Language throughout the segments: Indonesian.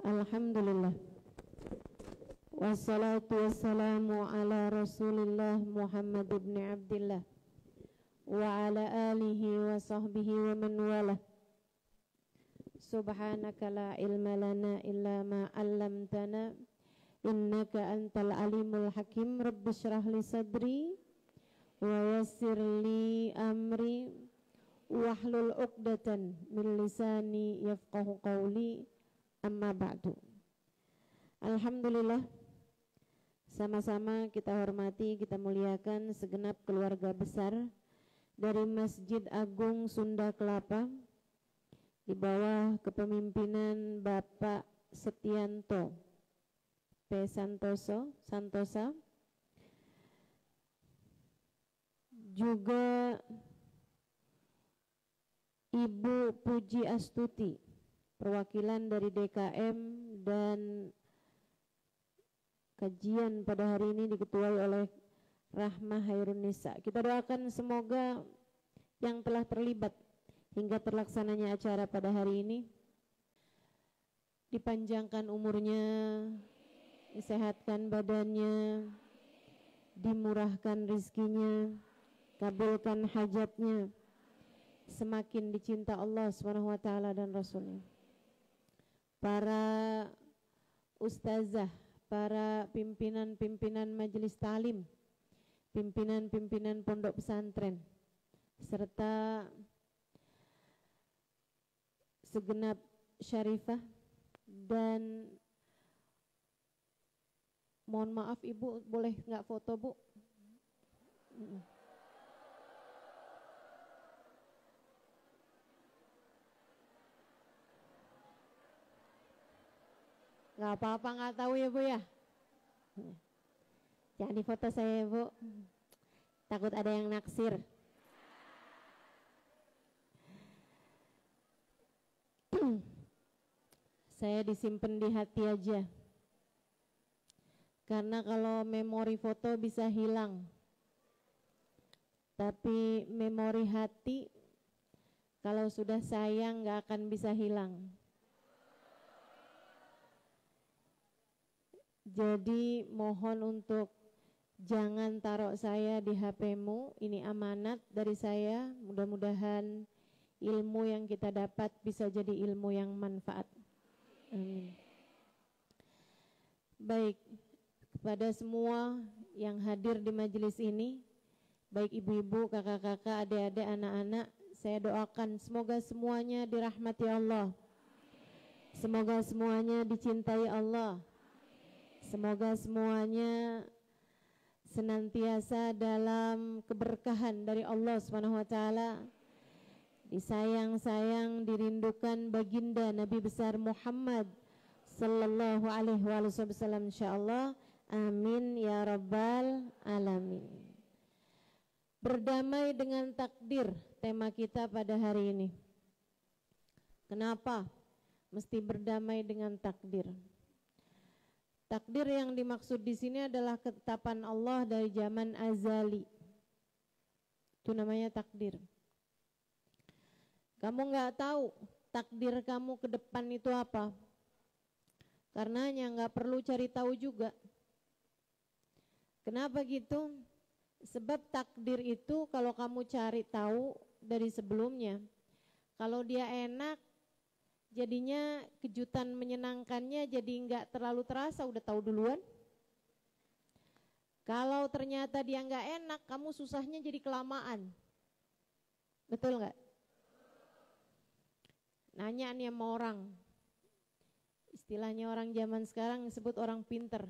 Alhamdulillah. Wassalatu wassalamu ala Rasulillah Muhammad ibn Abdillah wa ala alihi wa sahbihi wa man walah. Subhanaka la ilma lana illa ma 'allamtana innaka antal alimul hakim. Rabbi shrah li sadri wa yassir li amri wahlul 'uqdatan min lisani yafqahu qawli. Amma ba'du. Alhamdulillah, sama-sama kita hormati, kita muliakan segenap keluarga besar dari Masjid Agung Sunda Kelapa di bawah kepemimpinan Bapak Setianto P. Santosa, juga Ibu Puji Astuti, perwakilan dari DKM, dan kajian pada hari ini diketuai oleh Rahmah Hairunisa. Kita doakan semoga yang telah terlibat hingga terlaksananya acara pada hari ini dipanjangkan umurnya, disehatkan badannya, dimurahkan rizkinya, kabulkan hajatnya, semakin dicinta Allah SWT dan Rasulnya. Para ustazah, para pimpinan-pimpinan majelis talim, pimpinan-pimpinan pondok pesantren, serta segenap syarifah, dan mohon maaf Ibu, boleh nggak foto Bu? Nggak apa-apa, nggak tahu ya Bu ya. Jangan difoto saya ya Bu, takut ada yang naksir. Saya disimpan di hati aja, karena kalau memori foto bisa hilang, tapi memori hati kalau sudah sayang nggak akan bisa hilang. Jadi mohon untuk jangan taruh saya di HP-mu, ini amanat dari saya. Mudah-mudahan ilmu yang kita dapat bisa jadi ilmu yang manfaat. Amin. Baik, kepada semua yang hadir di majelis ini, baik ibu-ibu, kakak-kakak, adik-adik, anak-anak, saya doakan semoga semuanya dirahmati Allah. Semoga semuanya dicintai Allah. Semoga semuanya senantiasa dalam keberkahan dari Allah SWT, disayang-sayang, dirindukan baginda Nabi besar Muhammad sallallahu alaihi wasallam, insyaallah. Amin ya rabbal alamin. Berdamai dengan takdir, tema kita pada hari ini. Kenapa mesti berdamai dengan takdir? Takdir yang dimaksud di sini adalah ketetapan Allah dari zaman azali. Itu namanya takdir. Kamu nggak tahu takdir kamu ke depan itu apa, karenanya nggak perlu cari tahu juga. Kenapa gitu? Sebab takdir itu kalau kamu cari tahu dari sebelumnya, kalau dia enak, jadinya kejutan menyenangkannya jadi nggak terlalu terasa, udah tahu duluan. Kalau ternyata dia nggak enak, kamu susahnya jadi kelamaan. Betul nggak? Nanya nih sama orang, istilahnya orang zaman sekarang disebut orang pinter.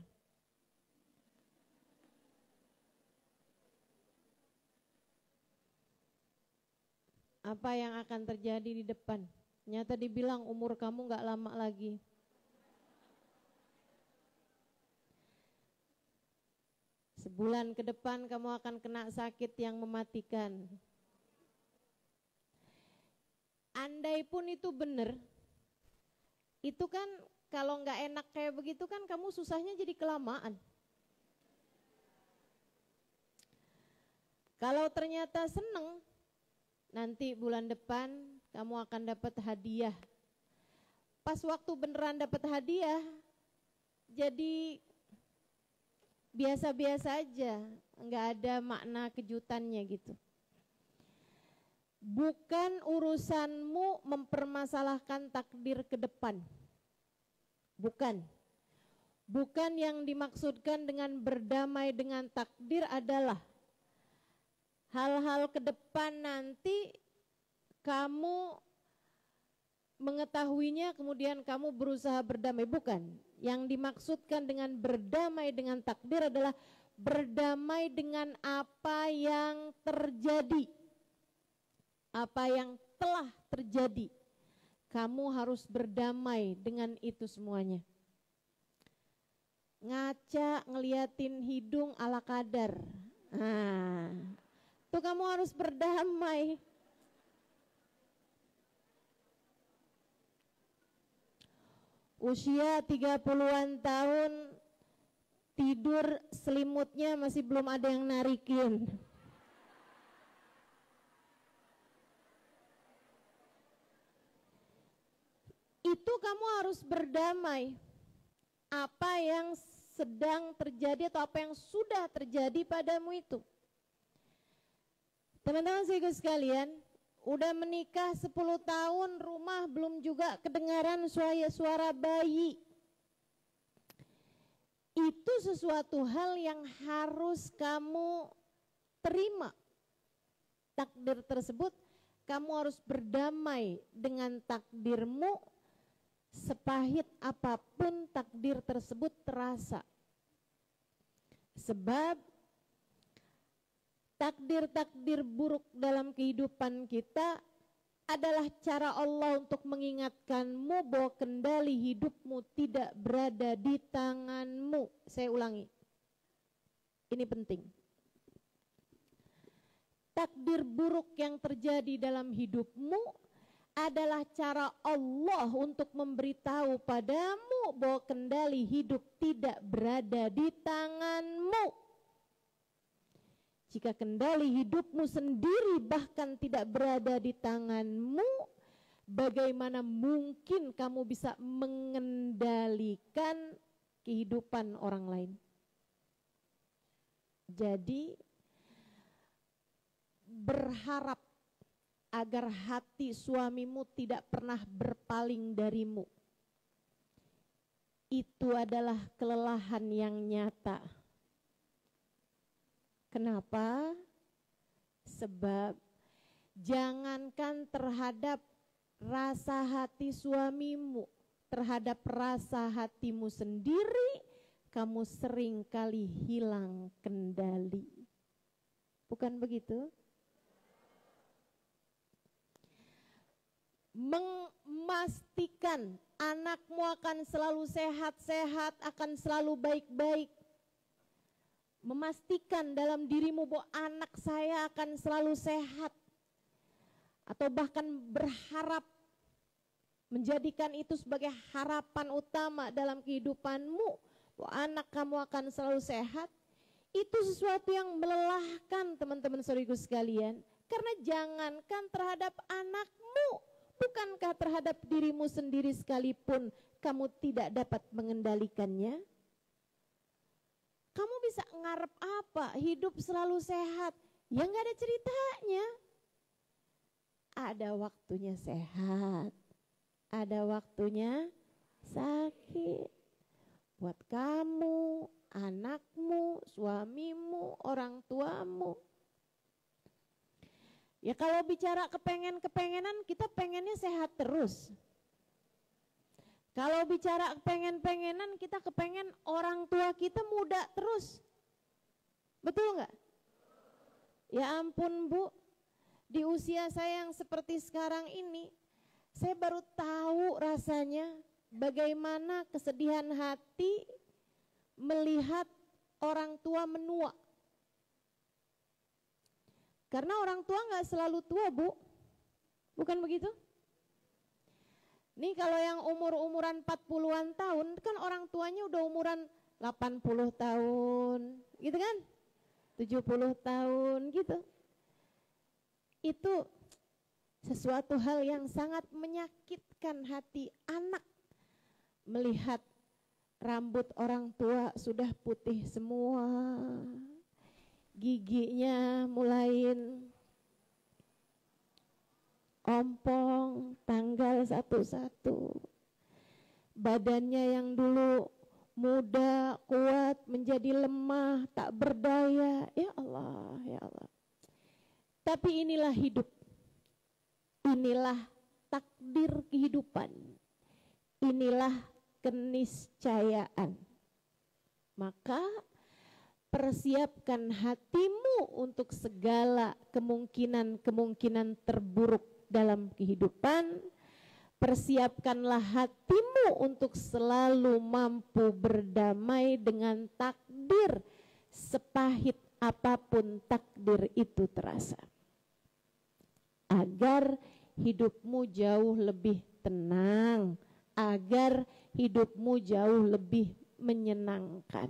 Apa yang akan terjadi di depan? Nyata dibilang umur kamu gak lama lagi. Sebulan ke depan kamu akan kena sakit yang mematikan. Andai pun itu benar, itu kan kalau gak enak kayak begitu kan kamu susahnya jadi kelamaan. Kalau ternyata seneng, nanti bulan depan kamu akan dapat hadiah pas waktu beneran dapat hadiah jadi biasa-biasa aja, nggak ada makna kejutannya gitu. Bukan urusanmu mempermasalahkan takdir ke depan. Bukan yang dimaksudkan dengan berdamai dengan takdir adalah hal-hal ke depan nanti kamu mengetahuinya kemudian kamu berusaha berdamai. Bukan. Yang dimaksudkan dengan berdamai dengan takdir adalah berdamai dengan apa yang terjadi, apa yang telah terjadi. Kamu harus berdamai dengan itu semuanya. Ngaca ngeliatin hidung ala kadar, tuh kamu harus berdamai. Usia 30-an tahun, tidur selimutnya masih belum ada yang narikin. Itu kamu harus berdamai. Apa yang sedang terjadi atau apa yang sudah terjadi padamu itu. Teman-teman sekalian, udah menikah 10 tahun, rumah belum juga kedengaran suara bayi. Itu sesuatu hal yang harus kamu terima. Takdir tersebut, kamu harus berdamai dengan takdirmu, sepahit apapun takdir tersebut terasa. Sebab takdir-takdir buruk dalam kehidupan kita adalah cara Allah untuk mengingatkanmu bahwa kendali hidupmu tidak berada di tanganmu. Saya ulangi, ini penting. Takdir buruk yang terjadi dalam hidupmu adalah cara Allah untuk memberitahu padamu bahwa kendali hidup tidak berada di tanganmu. Jika kendali hidupmu sendiri bahkan tidak berada di tanganmu, bagaimana mungkin kamu bisa mengendalikan kehidupan orang lain? Jadi berharap agar hati suamimu tidak pernah berpaling darimu. Itu adalah kelelahan yang nyata. Kenapa? Sebab jangankan terhadap rasa hati suamimu, terhadap rasa hatimu sendiri, kamu sering kali hilang kendali. Bukan begitu? Memastikan anakmu akan selalu sehat-sehat, akan selalu baik-baik. Memastikan dalam dirimu bahwa anak saya akan selalu sehat, atau bahkan berharap menjadikan itu sebagai harapan utama dalam kehidupanmu, bahwa anak kamu akan selalu sehat, itu sesuatu yang melelahkan teman-teman saudaraku sekalian. Karena jangankan terhadap anakmu, bukankah terhadap dirimu sendiri sekalipun kamu tidak dapat mengendalikannya? Kamu bisa ngarep apa? Hidup selalu sehat. Ya nggak ada ceritanya. Ada waktunya sehat, ada waktunya sakit. Buat kamu, anakmu, suamimu, orang tuamu. Ya kalau bicara kepengenan, kita pengennya sehat terus. Kalau bicara pengenan, kita kepengen orang tua kita muda terus. Betul nggak? Ya ampun Bu, di usia saya yang seperti sekarang ini, saya baru tahu rasanya bagaimana kesedihan hati melihat orang tua menua. Karena orang tua nggak selalu tua Bu, bukan begitu? Nih kalau yang umur-umuran 40-an tahun, kan orang tuanya udah umuran 80 tahun, gitu kan? 70 tahun gitu. Itu sesuatu hal yang sangat menyakitkan hati anak melihat rambut orang tua sudah putih semua, giginya mulai ompong tanggal satu-satu, badannya yang dulu muda, kuat menjadi lemah, tak berdaya. Ya Allah, ya Allah. Tapi inilah hidup, inilah takdir kehidupan, inilah keniscayaan. Maka persiapkan hatimu untuk segala kemungkinan-kemungkinan terburuk dalam kehidupan. Persiapkanlah hatimu untuk selalu mampu berdamai dengan takdir, sepahit apapun takdir itu terasa. Agar hidupmu jauh lebih tenang, agar hidupmu jauh lebih menyenangkan.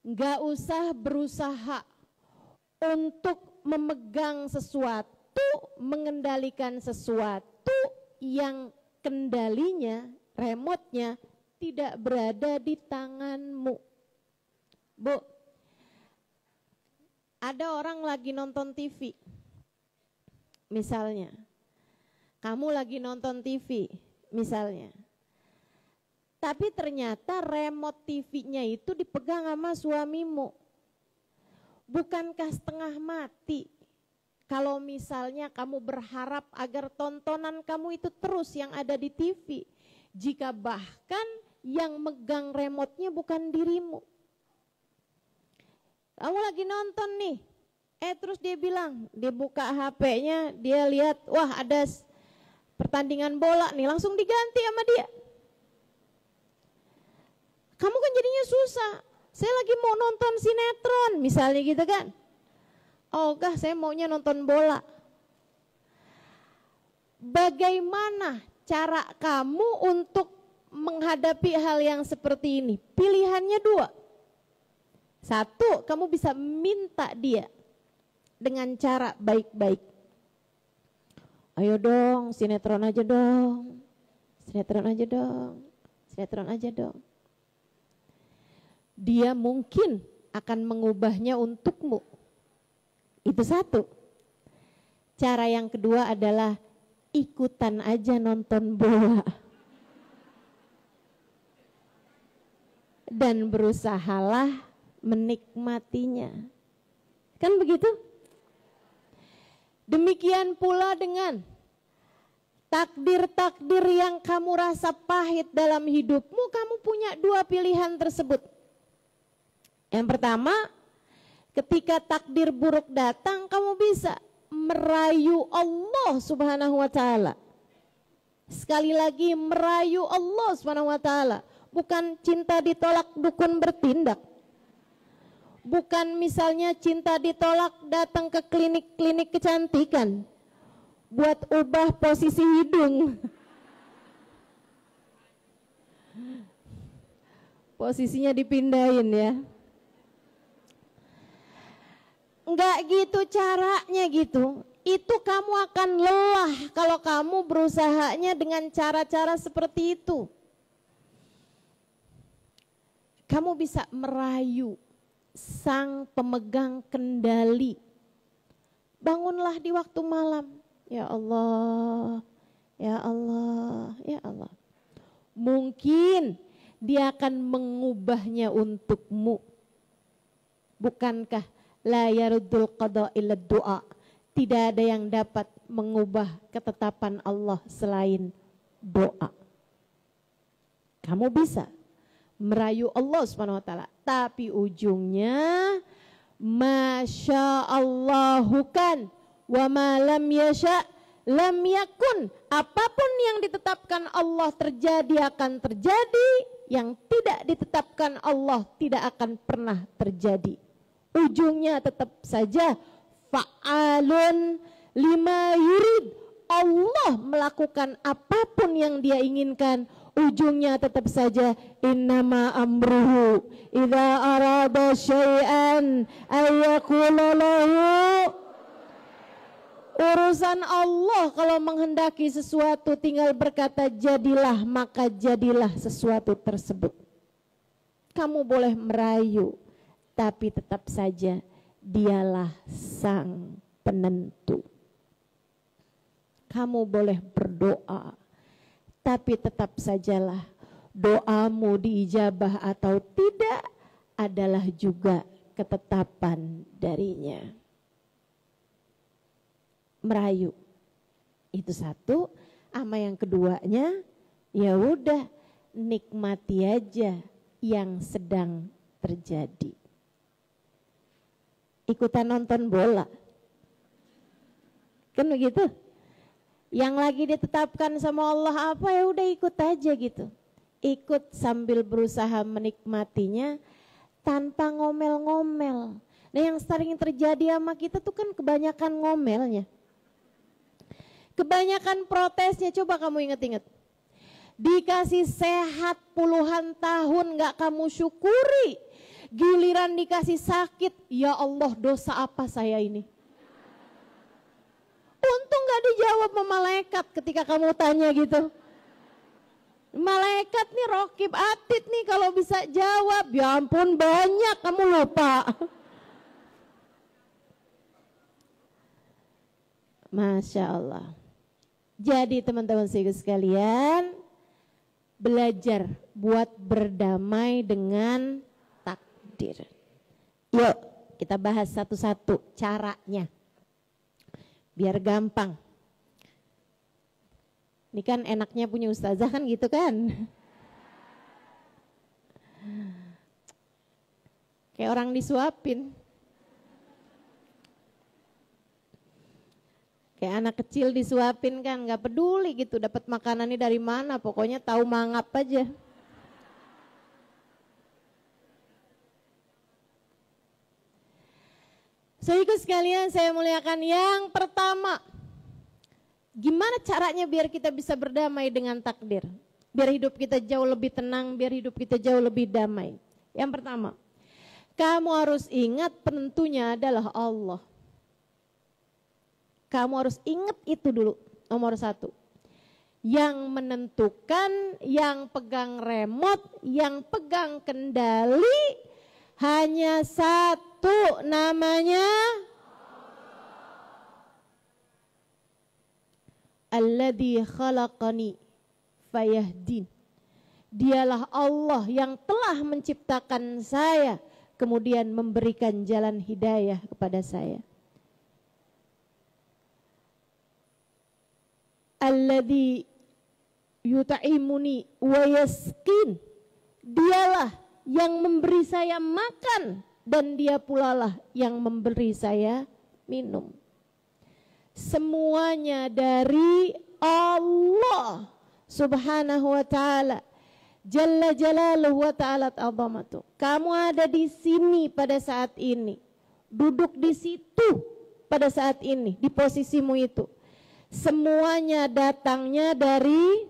Enggak usah berusaha untuk memegang sesuatu, mengendalikan sesuatu yang kendalinya, remote-nya tidak berada di tanganmu. Bu, ada orang lagi nonton TV, misalnya. Kamu lagi nonton TV, misalnya. Tapi ternyata remote TV-nya itu dipegang sama suamimu. Bukankah setengah mati kalau misalnya kamu berharap agar tontonan kamu itu terus yang ada di TV, jika bahkan yang megang remote-nya bukan dirimu? Kamu lagi nonton nih, terus dia bilang, dia buka HP-nya, dia lihat, wah ada pertandingan bola nih, langsung diganti sama dia. Kamu kan jadinya susah. Saya lagi mau nonton sinetron, misalnya gitu kan. Oh enggak, saya maunya nonton bola. Bagaimana cara kamu untuk menghadapi hal yang seperti ini? Pilihannya dua. Satu, kamu bisa minta dia dengan cara baik-baik. Ayo dong, sinetron aja dong. Sinetron aja dong. Sinetron aja dong. Dia mungkin akan mengubahnya untukmu. Itu satu. Cara yang kedua adalah ikutan aja nonton bola. Dan berusahalah menikmatinya. Kan begitu? Demikian pula dengan takdir-takdir yang kamu rasa pahit dalam hidupmu, kamu punya dua pilihan tersebut. Yang pertama, ketika takdir buruk datang, kamu bisa merayu Allah Subhanahu wa taala. Sekali lagi, merayu Allah Subhanahu wa taala, bukan cinta ditolak dukun bertindak. Bukan misalnya cinta ditolak datang ke klinik-klinik kecantikan buat ubah posisi hidung. Posisinya dipindahin ya. Enggak gitu caranya gitu. Itu kamu akan lelah kalau kamu berusahanya dengan cara-cara seperti itu. Kamu bisa merayu sang pemegang kendali. Bangunlah di waktu malam. Ya Allah, ya Allah, ya Allah. Mungkin dia akan mengubahnya untukmu. Bukankah la yaruddul qada illa du'a? Tidak ada yang dapat mengubah ketetapan Allah selain doa. Kamu bisa merayu Allah Subhanahu wa taala, tapi ujungnya masya Allahu kan wa ma lam yasha lam yakun. Apapun yang ditetapkan Allah terjadi akan terjadi, yang tidak ditetapkan Allah tidak akan pernah terjadi. Ujungnya tetap saja fa'alun lima yurid. Allah melakukan apapun yang dia inginkan, ujungnya tetap saja innama amruhu idza arada syai'an ayyaqula lahu Urusan Allah kalau menghendaki sesuatu tinggal berkata jadilah, maka jadilah sesuatu tersebut. Kamu boleh merayu, tapi tetap saja dialah sang penentu. Kamu boleh berdoa, tapi tetap sajalah doamu diijabah atau tidak adalah juga ketetapan darinya. Merayu itu satu, sama yang keduanya ya udah nikmati aja yang sedang terjadi. Ikutan nonton bola kan begitu, yang lagi ditetapkan sama Allah apa ya udah ikut aja gitu, ikut sambil berusaha menikmatinya tanpa ngomel-ngomel. Nah yang sering terjadi sama kita tuh kan kebanyakan ngomelnya, kebanyakan protesnya. Coba kamu inget-inget, dikasih sehat puluhan tahun gak kamu syukuri, giliran dikasih sakit, ya Allah dosa apa saya ini. Untung gak dijawab sama malaikat ketika kamu tanya gitu. Malaikat nih Rokib Atid nih kalau bisa jawab, ya ampun banyak kamu lupa. Masya Allah. Jadi teman-teman sekalian, belajar buat berdamai dengan takdir. Yuk kita bahas satu-satu caranya, biar gampang. Ini kan enaknya punya ustazah kan gitu kan. Kayak orang disuapin. Kayak anak kecil disuapin kan, gak peduli gitu dapat makanannya dari mana, pokoknya tahu mangap aja. Saudaraku sekalian saya muliakan, yang pertama, gimana caranya biar kita bisa berdamai dengan takdir? Biar hidup kita jauh lebih tenang, biar hidup kita jauh lebih damai. Yang pertama, kamu harus ingat penentunya adalah Allah. Kamu harus ingat itu dulu, nomor satu. Yang menentukan, yang pegang remote, yang pegang kendali hanya satu, namanya Alladzi khalaqani fayahdin. Dialah Allah yang telah menciptakan saya, kemudian memberikan jalan hidayah kepada saya. Alladzi yut'imuni wa yasqin. Dialah yang memberi saya makan dan dia pula lah yang memberi saya minum. Semuanya dari Allah Subhanahu wa ta'ala. Jalla jalaluhu wa ta'ala azamatu. Kamu ada di sini pada saat ini, duduk di situ pada saat ini, di posisimu itu. Semuanya datangnya dari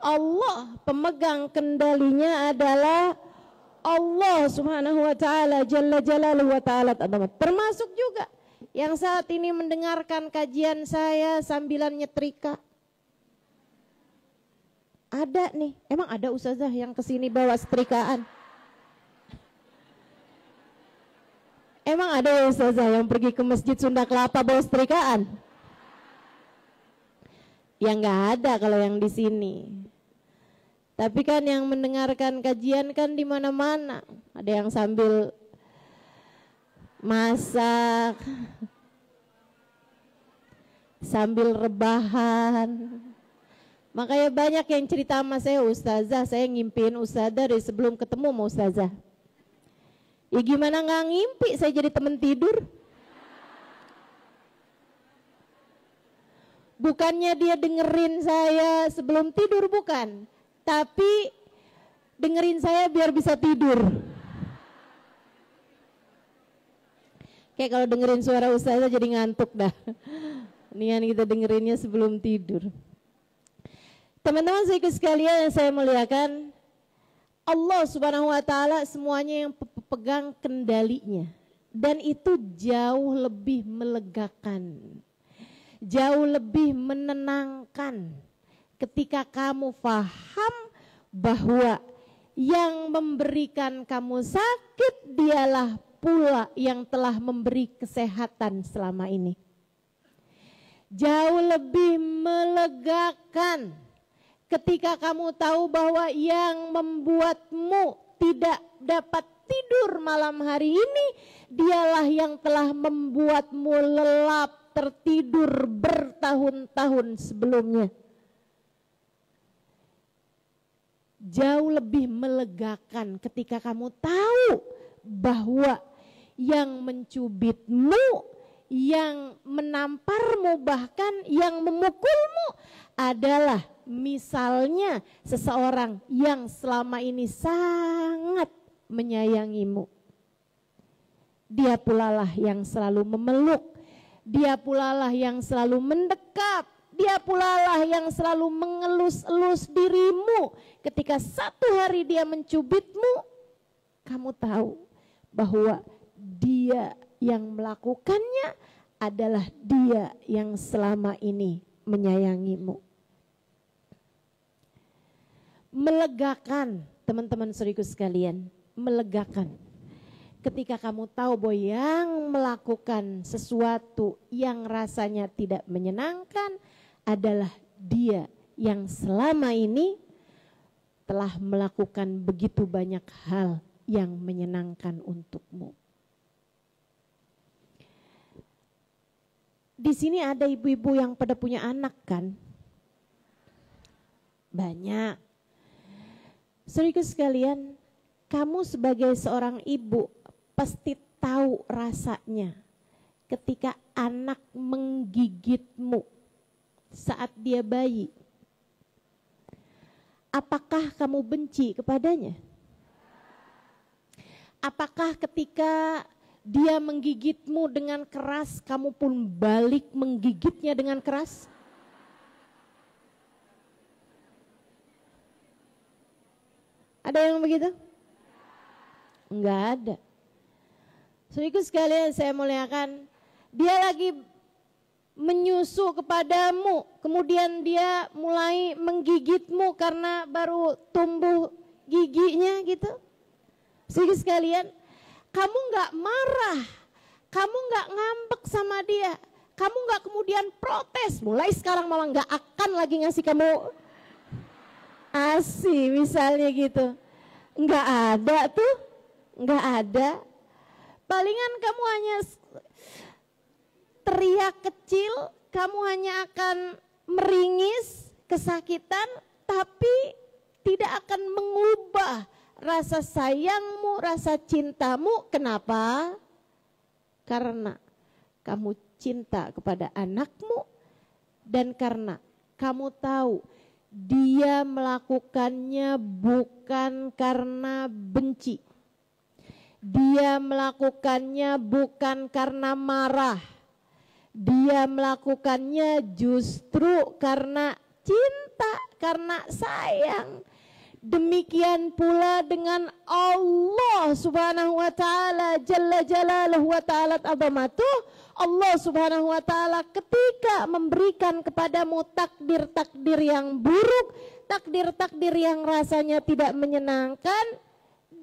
Allah. Pemegang kendalinya adalah Allah Subhanahu wa ta'ala, Jalla jalaluhu wa ta'ala. Termasuk juga yang saat ini mendengarkan kajian saya sambilan nyetrika. Ada nih, emang ada ustazah yang kesini bawa setrikaan? Emang ada ya ustazah yang pergi ke Masjid Sunda Kelapa bawa setrikaan? Ya nggak ada kalau yang di sini. Tapi kan yang mendengarkan kajian kan di mana-mana. Ada yang sambil masak, sambil rebahan. Makanya banyak yang cerita sama saya, ustazah saya ngimpiin ustazah dari sebelum ketemu sama ustazah. Ya gimana nggak ngimpi, saya jadi teman tidur. Bukannya dia dengerin saya sebelum tidur, bukan. Tapi dengerin saya biar bisa tidur. Kayak kalau dengerin suara ustazah jadi ngantuk dah. Nian kita dengerinnya sebelum tidur. Teman-teman sekalian yang saya muliakan, Allah Subhanahu wa ta'ala semuanya yang pegang kendalinya. Dan itu jauh lebih melegakan. jauh lebih menenangkan ketika kamu paham bahwa yang memberikan kamu sakit dialah pula yang telah memberi kesehatan selama ini. Jauh lebih melegakan ketika kamu tahu bahwa yang membuatmu tidak dapat tidur malam hari ini dialah yang telah membuatmu lelap tertidur bertahun-tahun sebelumnya. Jauh lebih melegakan ketika kamu tahu bahwa yang mencubitmu, yang menamparmu, bahkan yang memukulmu adalah misalnya seseorang yang selama ini sangat menyayangimu. Dia pula lah yang selalu memeluk, dia pula lah yang selalu mendekat, dia pula lah yang selalu mengelus-elus dirimu. Ketika satu hari dia mencubitmu, kamu tahu bahwa dia yang melakukannya adalah dia yang selama ini menyayangimu. Melegakan, teman-teman saudaraku sekalian, melegakan. Ketika kamu tahu bahwa yang melakukan sesuatu yang rasanya tidak menyenangkan adalah dia yang selama ini telah melakukan begitu banyak hal yang menyenangkan untukmu. Di sini ada ibu-ibu yang pada punya anak kan? Banyak. Saudaraku sekalian, kamu sebagai seorang ibu pasti tahu rasanya ketika anak menggigitmu saat dia bayi. Apakah kamu benci kepadanya? Apakah ketika dia menggigitmu dengan keras, kamu pun balik menggigitnya dengan keras? Ada yang begitu? Enggak ada. Saudaraku sekalian, saya muliakan, dia lagi menyusu kepadamu, kemudian dia mulai menggigitmu karena baru tumbuh giginya gitu. Saudaraku sekalian, kamu nggak marah, kamu nggak ngambek sama dia, kamu nggak kemudian protes. Mulai sekarang mama nggak akan lagi ngasih kamu ASI misalnya gitu. Nggak ada tuh, nggak ada. Palingan kamu hanya teriak kecil, kamu hanya akan meringis, kesakitan, tapi tidak akan mengubah rasa sayangmu, rasa cintamu. Kenapa? Karena kamu cinta kepada anakmu dan karena kamu tahu dia melakukannya bukan karena benci. Dia melakukannya bukan karena marah. Dia melakukannya justru karena cinta, karena sayang. Demikian pula dengan Allah Subhanahu wa taala, Jalla Jalaluhu wa ta'ala azamatuh. Allah Subhanahu wa taala ketika memberikan kepadamu takdir-takdir yang buruk, takdir-takdir yang rasanya tidak menyenangkan,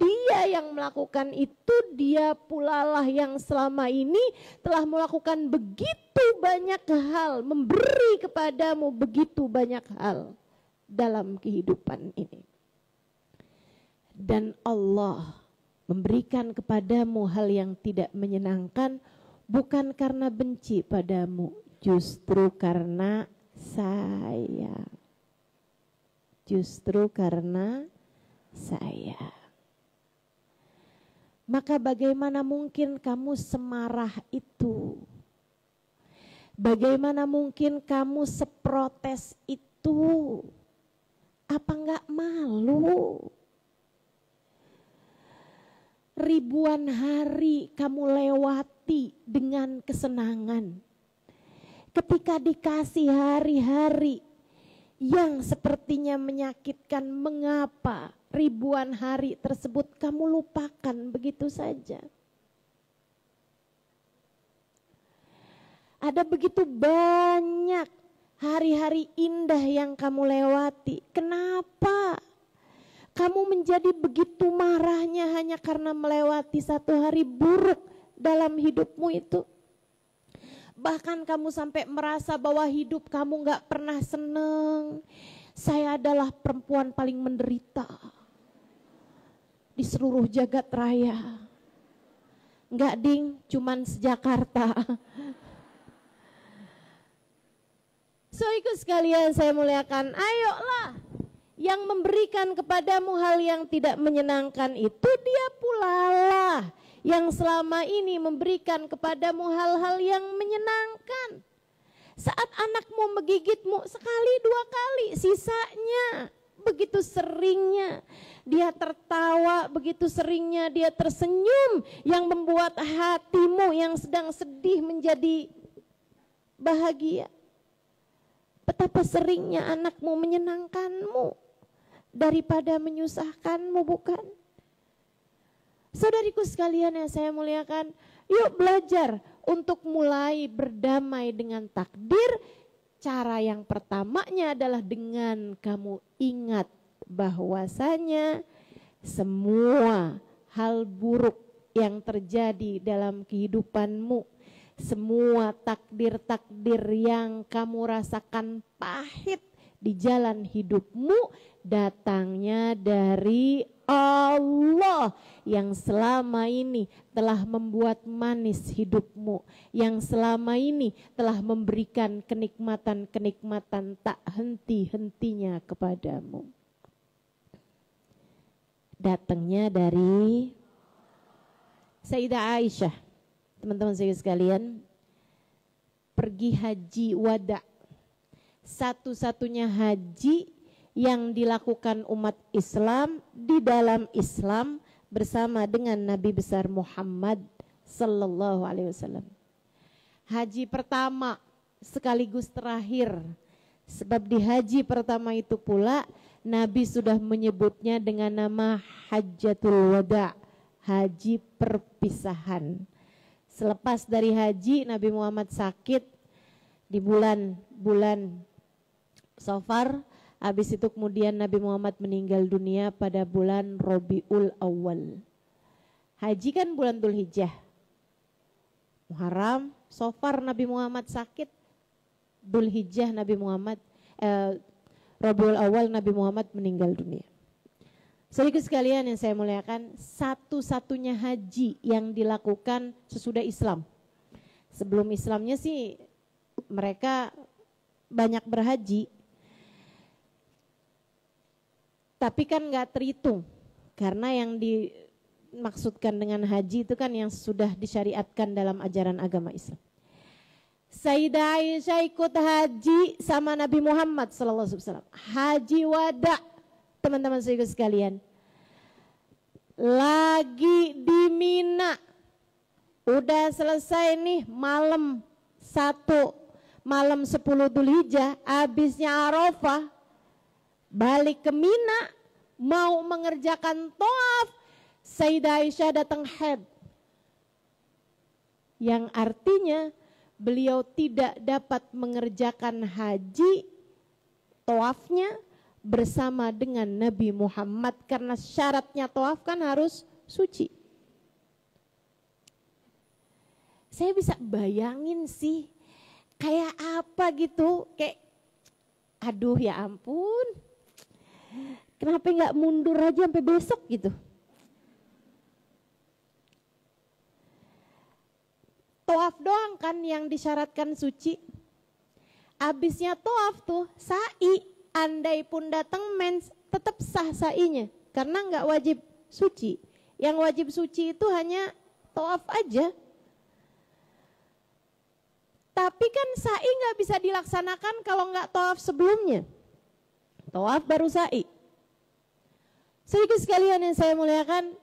dia yang melakukan itu, dia pula lah yang selama ini telah melakukan begitu banyak hal, memberi kepadamu begitu banyak hal dalam kehidupan ini. Dan Allah memberikan kepadamu hal yang tidak menyenangkan bukan karena benci padamu, justru karena sayang. Justru karena sayang. Maka bagaimana mungkin kamu semarah itu? Bagaimana mungkin kamu seprotes itu? Apa enggak malu? Ribuan hari kamu lewati dengan kesenangan. Ketika dikasih hari-hari yang sepertinya menyakitkan, mengapa ribuan hari tersebut kamu lupakan begitu saja? Ada begitu banyak hari-hari indah yang kamu lewati. Kenapa kamu menjadi begitu marahnya hanya karena melewati satu hari buruk dalam hidupmu itu? Bahkan kamu sampai merasa bahwa hidup kamu gak pernah seneng. Saya adalah perempuan paling menderita di seluruh jagat raya. Enggak ding, cuman sejakarta. So ikut sekalian saya muliakan, ayolah. Yang memberikan kepadamu hal yang tidak menyenangkan itu dia pula lah yang selama ini memberikan kepadamu hal-hal yang menyenangkan. Saat anakmu menggigitmu sekali dua kali, sisanya begitu seringnya dia tertawa, begitu seringnya dia tersenyum yang membuat hatimu yang sedang sedih menjadi bahagia. Betapa seringnya anakmu menyenangkanmu daripada menyusahkanmu, bukan? Saudariku sekalian yang saya muliakan, yuk belajar untuk mulai berdamai dengan takdir. Cara yang pertamanya adalah dengan kamu ingat bahwasanya semua hal buruk yang terjadi dalam kehidupanmu, semua takdir-takdir yang kamu rasakan pahit di jalan hidupmu datangnya dari Allah yang selama ini telah membuat manis hidupmu, yang selama ini telah memberikan kenikmatan-kenikmatan tak henti-hentinya kepadamu. Datangnya dari Sayyidah Aisyah. Teman-teman saya sekalian, pergi haji wada, satu-satunya haji yang dilakukan umat Islam di dalam Islam bersama dengan Nabi besar Muhammad sallallahu alaihi wasallam. Haji pertama sekaligus terakhir, sebab di haji pertama itu pula Nabi sudah menyebutnya dengan nama Hajjatul Wada, haji perpisahan. Selepas dari haji, Nabi Muhammad sakit di bulan Safar. Habis itu kemudian Nabi Muhammad meninggal dunia pada bulan Rabiul Awal. Haji kan bulan Dzulhijjah, Muharram, Safar Nabi Muhammad sakit, Dzulhijjah Nabi Muhammad, Rabiul Awal Nabi Muhammad meninggal dunia. Saudara sekalian yang saya muliakan, satu-satunya haji yang dilakukan sesudah Islam. Sebelum Islamnya sih mereka banyak berhaji, tapi kan gak terhitung. Karena yang dimaksudkan dengan haji itu kan yang sudah disyariatkan dalam ajaran agama Islam. Sayyidah Aisyah ikut haji sama Nabi Muhammad SAW. Haji wada. Teman-teman saudara sekalian, lagi di Mina, udah selesai nih malam 10 Dzulhijjah, habisnya Arafah, balik ke Mina, mau mengerjakan tawaf, Sayyidah Aisyah datang haid, yang artinya beliau tidak dapat mengerjakan haji tawafnya bersama dengan Nabi Muhammad karena syaratnya tawaf kan harus suci. Saya bisa bayangin sih kayak apa gitu, kayak aduh ya ampun, kenapa nggak mundur aja sampai besok gitu. Tawaf doang kan yang disyaratkan suci. Abisnya tawaf tuh sa'i. Andai pun datang mens, tetap sah sa'inya karena nggak wajib suci. Yang wajib suci itu hanya tawaf aja. Tapi kan sa'i nggak bisa dilaksanakan kalau nggak tawaf sebelumnya. Tawaf baru sa'i. Sedikit sekalian yang saya muliakan,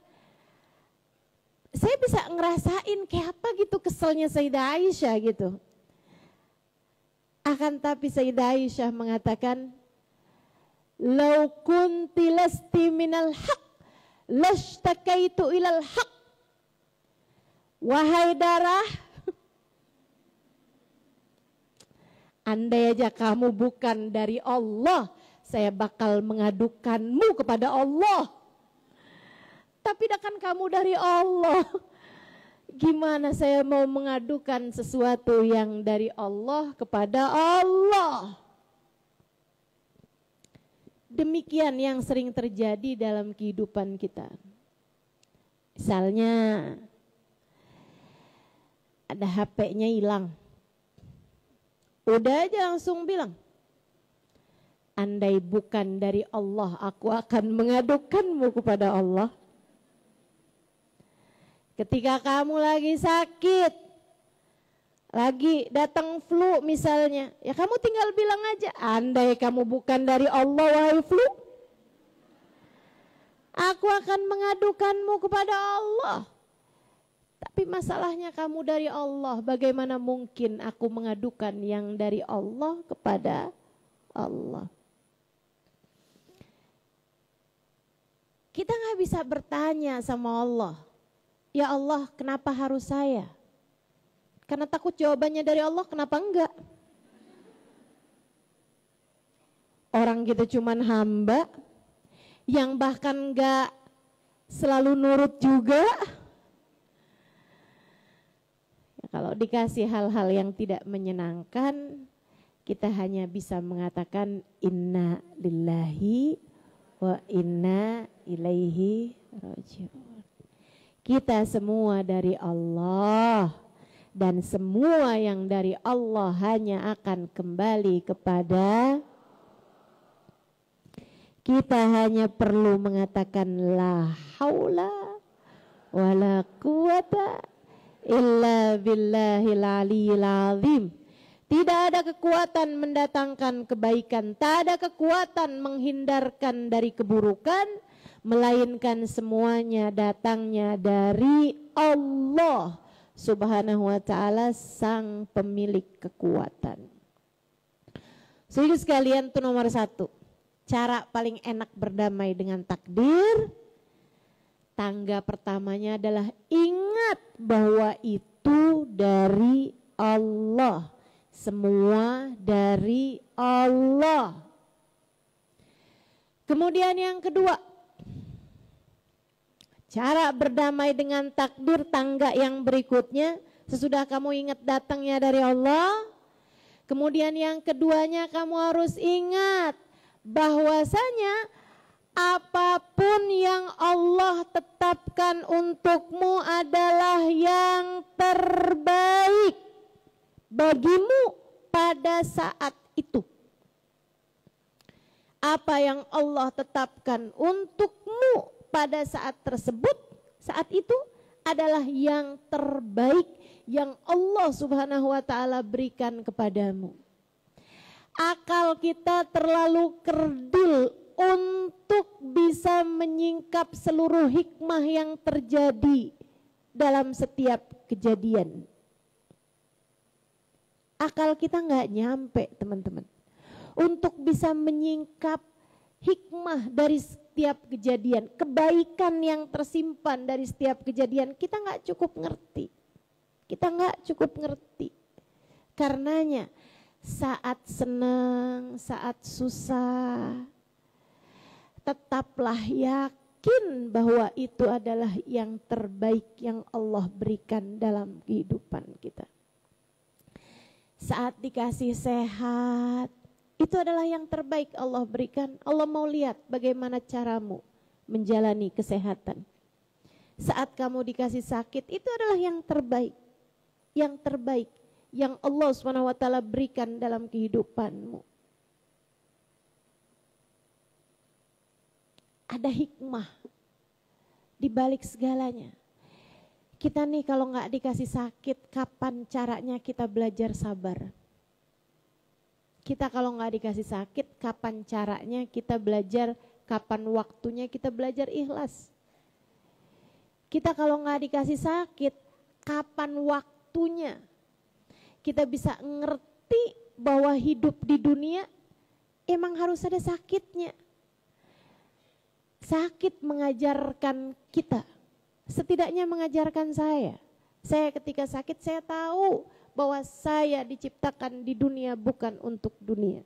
saya bisa ngerasain kayak apa gitu keselnya Sayyidah Aisyah gitu. Akan tapi Sayyidah Aisyah mengatakan, "Lau kunti lasti minal haq, lashtakaitu ilal haq." Wahai darah, Andai aja kamu bukan dari Allah, saya bakal mengadukanmu kepada Allah. Tapi kan kamu dari Allah. Gimana saya mau mengadukan sesuatu yang dari Allah kepada Allah? Demikian yang sering terjadi dalam kehidupan kita. Misalnya ada HP-nya hilang. Udah aja langsung bilang, andai bukan dari Allah, aku akan mengadukanmu kepada Allah. Ketika kamu lagi sakit, lagi datang flu misalnya, ya kamu tinggal bilang aja, andai kamu bukan dari Allah wahai flu, aku akan mengadukanmu kepada Allah. Tapi masalahnya kamu dari Allah, bagaimana mungkin aku mengadukan yang dari Allah kepada Allah? Kita gak bisa bertanya sama Allah, ya Allah kenapa harus saya? Karena takut jawabannya dari Allah, kenapa enggak? Orang kita cuman hamba, yang bahkan enggak selalu nurut juga. Ya, kalau dikasih hal-hal yang tidak menyenangkan, kita hanya bisa mengatakan inna lillahi wa inna ilaihi raji'un. Kita semua dari Allah, dan semua yang dari Allah hanya akan kembali kepada kita. Hanya perlu mengatakan la haula wala quwata illa billahil aliyil azim. Tidak ada kekuatan mendatangkan kebaikan, tak ada kekuatan menghindarkan dari keburukan, melainkan semuanya datangnya dari Allah Subhanahu wa ta'ala, sang pemilik kekuatan. Saudara sekalian, itu nomor 1. Cara paling enak berdamai dengan takdir. Tangga pertamanya adalah ingat bahwa itu dari Allah. Semua dari Allah. Kemudian yang kedua, cara berdamai dengan takdir, tangga yang berikutnya, sesudah kamu ingat datangnya dari Allah. Kemudian yang keduanya, kamu harus ingat bahwasanya apapun yang Allah tetapkan untukmu adalah yang terbaik bagimu pada saat itu. Apa yang Allah tetapkan untukmu pada saat tersebut, saat itu adalah yang terbaik yang Allah Subhanahu wa ta'ala berikan kepadamu. Akal kita terlalu kerdil untuk bisa menyingkap seluruh hikmah yang terjadi dalam setiap kejadian. Akal kita nggak nyampe, teman-teman, untuk bisa menyingkap hikmah dari setiap kejadian, kebaikan yang tersimpan dari setiap kejadian. Kita nggak cukup ngerti. Kita nggak cukup ngerti. Karenanya saat senang, saat susah, tetaplah yakin bahwa itu adalah yang terbaik yang Allah berikan dalam kehidupan kita. Saat dikasih sehat, itu adalah yang terbaik Allah berikan. Allah mau lihat bagaimana caramu menjalani kesehatan. Saat kamu dikasih sakit, itu adalah yang terbaik. Yang terbaik yang Allah SWT berikan dalam kehidupanmu. Ada hikmah di balik segalanya. Kita nih kalau nggak dikasih sakit, kapan caranya kita belajar sabar? Kita kalau nggak dikasih sakit, kapan caranya kita belajar, kapan waktunya kita belajar ikhlas? Kita kalau nggak dikasih sakit, kapan waktunya kita bisa ngerti bahwa hidup di dunia emang harus ada sakitnya. Sakit mengajarkan kita, setidaknya mengajarkan saya. Saya ketika sakit saya tahu bahwa saya diciptakan di dunia bukan untuk dunia.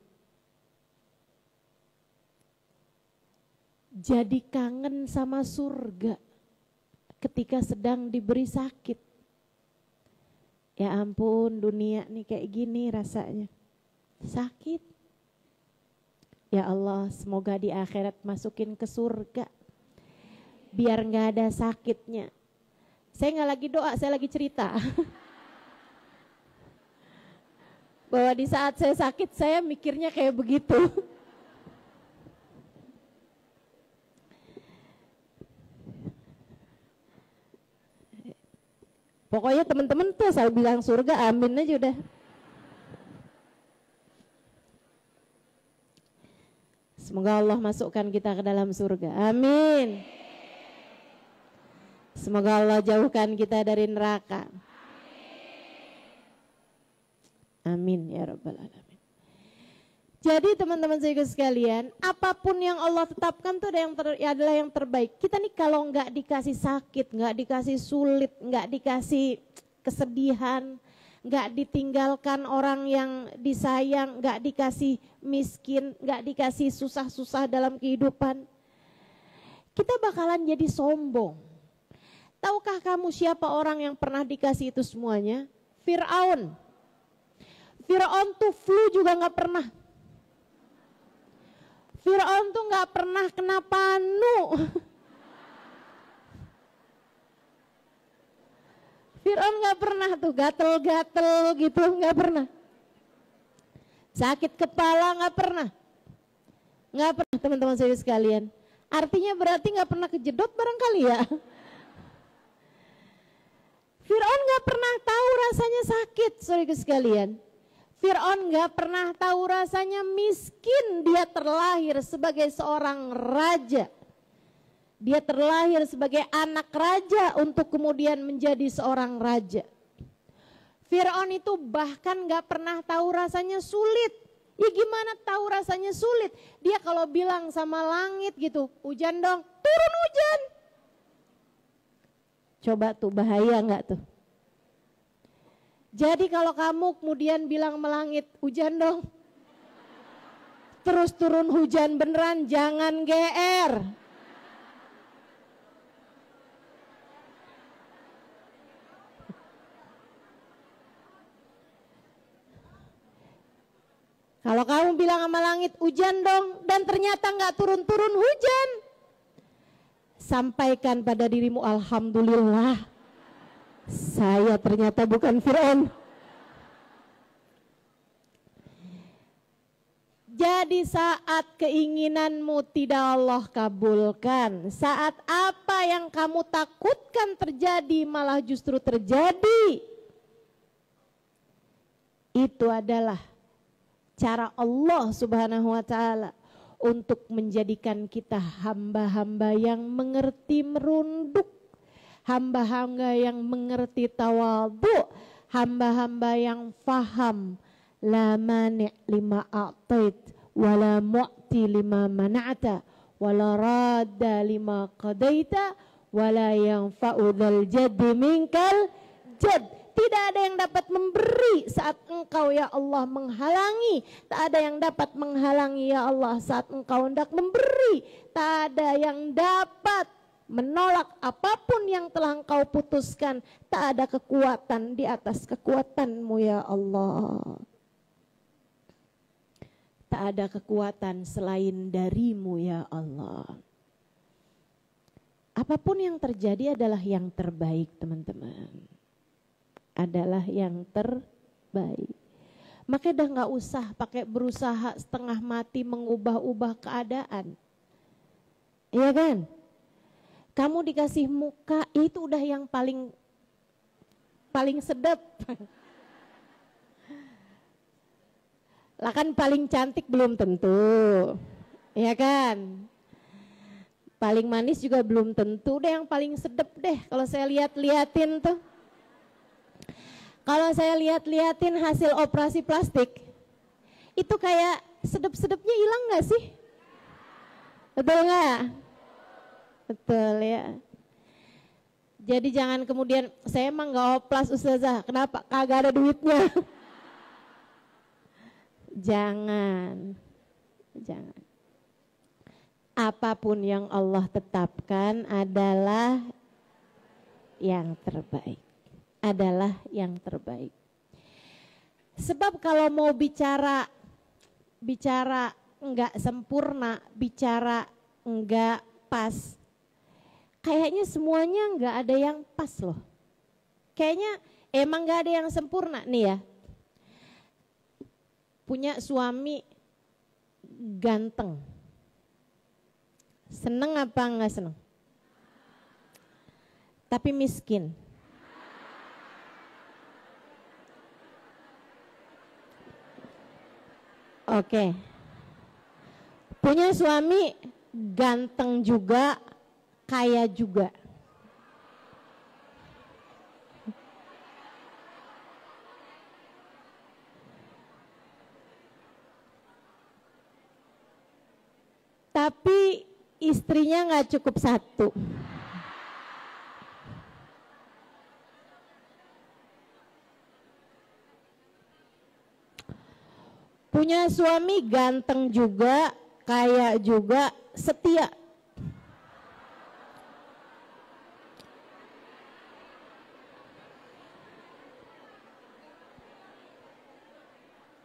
Jadi kangen sama surga ketika sedang diberi sakit. Ya ampun, dunia nih kayak gini rasanya. Sakit. Ya Allah, semoga di akhirat masukin ke surga. Biar gak ada sakitnya. Saya gak lagi doa, saya lagi cerita. Bahwa di saat saya sakit, saya mikirnya kayak begitu. Pokoknya teman-teman tuh saya bilang surga, amin aja udah. Semoga Allah masukkan kita ke dalam surga. Amin. Semoga Allah jauhkan kita dari neraka. Amin ya rabbal alamin. Jadi teman-teman saya sekalian, apapun yang Allah tetapkan itu adalah yang terbaik. Kita nih kalau nggak dikasih sakit, nggak dikasih sulit, nggak dikasih kesedihan, nggak ditinggalkan orang yang disayang, nggak dikasih miskin, nggak dikasih susah-susah dalam kehidupan, kita bakalan jadi sombong. Tahukah kamu siapa orang yang pernah dikasih itu semuanya? Fir'aun. Fir'aun tuh flu juga nggak pernah. Fir'aun tuh nggak pernah kena panu. Fir'aun nggak pernah tuh gatel-gatel gitu, nggak pernah. Sakit kepala nggak pernah. Nggak pernah teman-teman saya sekalian. Artinya berarti nggak pernah kejedot barangkali ya. Fir'aun nggak pernah tahu rasanya sakit, saudara sekalian. Fir'aun nggak pernah tahu rasanya miskin. Dia terlahir sebagai seorang raja. Dia terlahir sebagai anak raja untuk kemudian menjadi seorang raja. Fir'aun itu bahkan gak pernah tahu rasanya sulit. Ya gimana tahu rasanya sulit? Dia kalau bilang sama langit gitu, hujan dong, turun hujan. Coba tuh bahaya gak tuh? Jadi kalau kamu kemudian bilang sama langit, hujan dong, terus turun hujan beneran, jangan GR. Kalau kamu bilang sama langit hujan dong dan ternyata nggak turun-turun hujan, sampaikan pada dirimu, alhamdulillah saya ternyata bukan Fir'aun. Jadi saat keinginanmu tidak Allah kabulkan, saat apa yang kamu takutkan terjadi malah justru terjadi, itu adalah cara Allah Subhanahu wa ta'ala untuk menjadikan kita hamba-hamba yang mengerti merunduk, hamba-hamba yang mengerti tawadhu, hamba-hamba yang faham la mani' lima a'tait wala mu'ti lima mana'ta wala radda lima qadaita wala yanfa'u dzal jaddi minkal jadd. Tidak ada yang dapat memberi saat engkau ya Allah menghalangi. Tak ada yang dapat menghalangi ya Allah saat engkau hendak memberi. Tak ada yang dapat menolak apapun yang telah engkau putuskan. Tak ada kekuatan di atas kekuatanmu ya Allah. Tak ada kekuatan selain darimu ya Allah. Apapun yang terjadi adalah yang terbaik teman-teman. Adalah yang terbaik. Maka dah nggak usah pakai berusaha setengah mati mengubah-ubah keadaan. Iya kan? Kamu dikasih muka itu udah yang paling sedap. Lah kan paling cantik belum tentu. Iya kan? Paling manis juga belum tentu. Udah yang paling sedap deh kalau saya lihat-liatin tuh. Kalau saya lihat-liatin hasil operasi plastik, itu kayak sedep-sedepnya hilang gak sih? Betul gak? Betul ya. Jadi jangan kemudian saya emang nggak oplas ustazah, kenapa? Kagak ada duitnya. Jangan. Apapun yang Allah tetapkan adalah yang terbaik. Sebab kalau mau bicara enggak sempurna, bicara enggak pas, kayaknya semuanya enggak ada yang pas loh. Kayaknya emang enggak ada yang sempurna nih ya. Punya suami ganteng, seneng apa enggak seneng? Tapi miskin. Oke. Punya suami ganteng juga, kaya juga. Tapi istrinya nggak cukup satu. Punya suami ganteng juga, kaya juga, setia.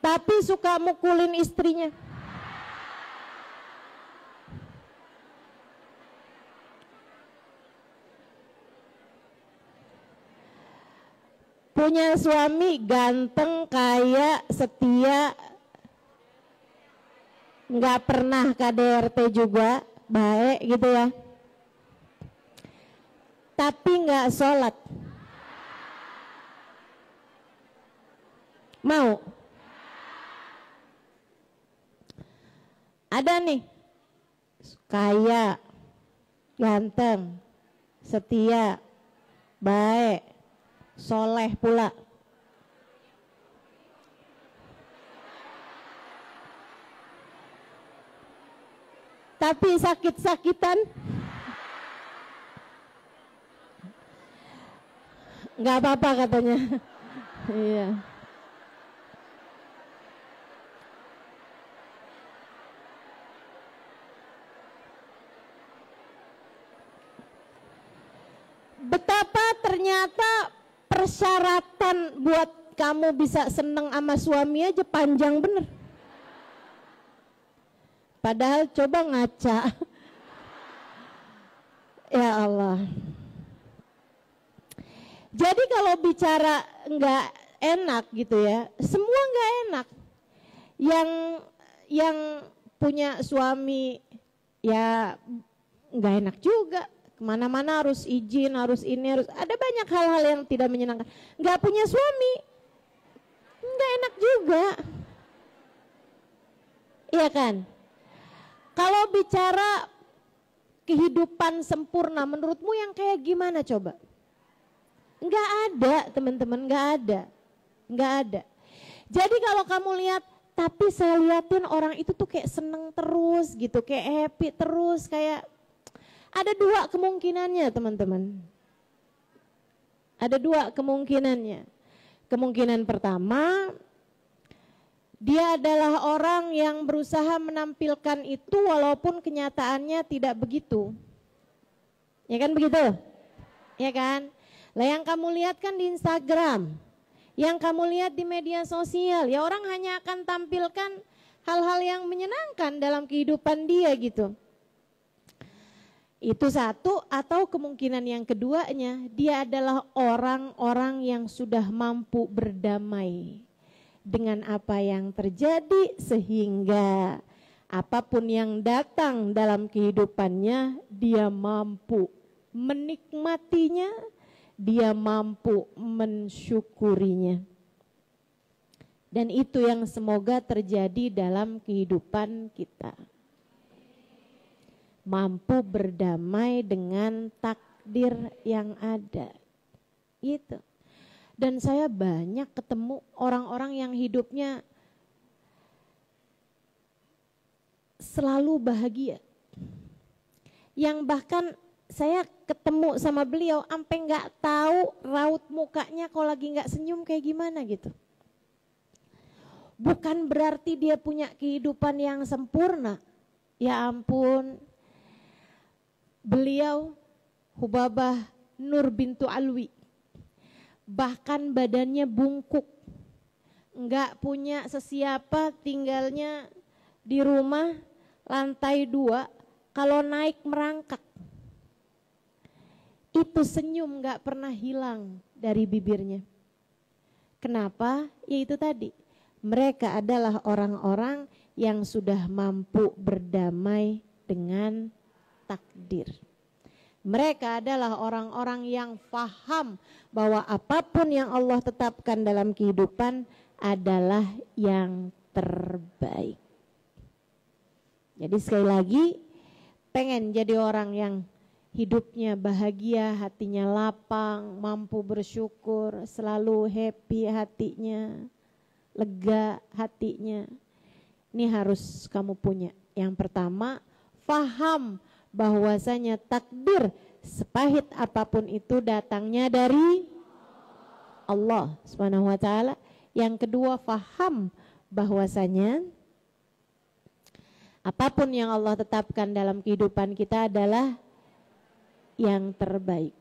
Tapi suka mukulin istrinya. Punya suami ganteng, kaya, setia, nggak pernah KDRT juga, baik gitu ya. Tapi nggak sholat. Mau? Ada nih, kaya, ganteng, setia, baik, soleh pula. Tapi sakit-sakitan, nggak apa-apa katanya. Iya. Betapa ternyata persyaratan buat kamu bisa seneng sama suami aja panjang bener. Padahal coba ngaca. Ya Allah. Jadi kalau bicara nggak enak gitu ya, semua nggak enak. Yang punya suami ya nggak enak juga. Kemana-mana harus izin, harus ini, harus ada banyak hal-hal yang tidak menyenangkan. Nggak punya suami, nggak enak juga. Iya kan? Kalau bicara kehidupan sempurna, menurutmu yang kayak gimana coba? Nggak ada teman-teman, nggak ada. Jadi kalau kamu lihat, tapi saya liatin orang itu tuh kayak seneng terus gitu, kayak happy terus, kayak ada dua kemungkinannya teman-teman. Ada dua kemungkinannya. Kemungkinan pertama, dia adalah orang yang berusaha menampilkan itu walaupun kenyataannya tidak begitu. Ya kan begitu? Ya kan? Lah yang kamu lihat kan di Instagram, yang kamu lihat di media sosial, ya orang hanya akan tampilkan hal-hal yang menyenangkan dalam kehidupan dia gitu. Itu satu, atau kemungkinan yang keduanya, dia adalah orang-orang yang sudah mampu berdamai dengan apa yang terjadi sehingga apapun yang datang dalam kehidupannya dia mampu menikmatinya, dia mampu mensyukurinya. Dan itu yang semoga terjadi dalam kehidupan kita. Mampu berdamai dengan takdir yang ada. Gitu. Dan saya banyak ketemu orang-orang yang hidupnya selalu bahagia. Yang bahkan saya ketemu sama beliau sampai nggak tahu raut mukanya kalau lagi nggak senyum kayak gimana gitu. Bukan berarti dia punya kehidupan yang sempurna. Ya ampun, beliau Hubabah Nur bintu Alwi, bahkan badannya bungkuk, nggak punya sesiapa, tinggalnya di rumah lantai 2, kalau naik merangkak. Itu senyum nggak pernah hilang dari bibirnya. Kenapa? Ya itu tadi, mereka adalah orang-orang yang sudah mampu berdamai dengan takdir. Mereka adalah orang-orang yang paham bahwa apapun yang Allah tetapkan dalam kehidupan adalah yang terbaik. Jadi sekali lagi, pengen jadi orang yang hidupnya bahagia, hatinya lapang, mampu bersyukur, selalu happy hatinya, lega hatinya. Ini harus kamu punya. Yang pertama, faham bahwasanya takdir sepahit apapun itu datangnya dari Allah Subhanahu wa taala. Yang kedua, faham bahwasanya apapun yang Allah tetapkan dalam kehidupan kita adalah yang terbaik.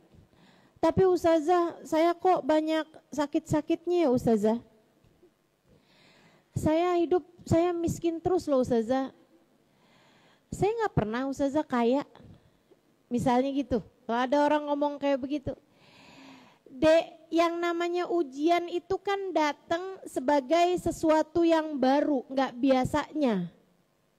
Tapi Ustazah, saya kok banyak sakit-sakitnya ya Ustazah. Saya miskin terus loh Ustazah. Saya nggak pernah Ustazah kaya. Misalnya gitu. Kalau ada orang ngomong kayak begitu. Dek, yang namanya ujian itu kan datang sebagai sesuatu yang baru, nggak biasanya.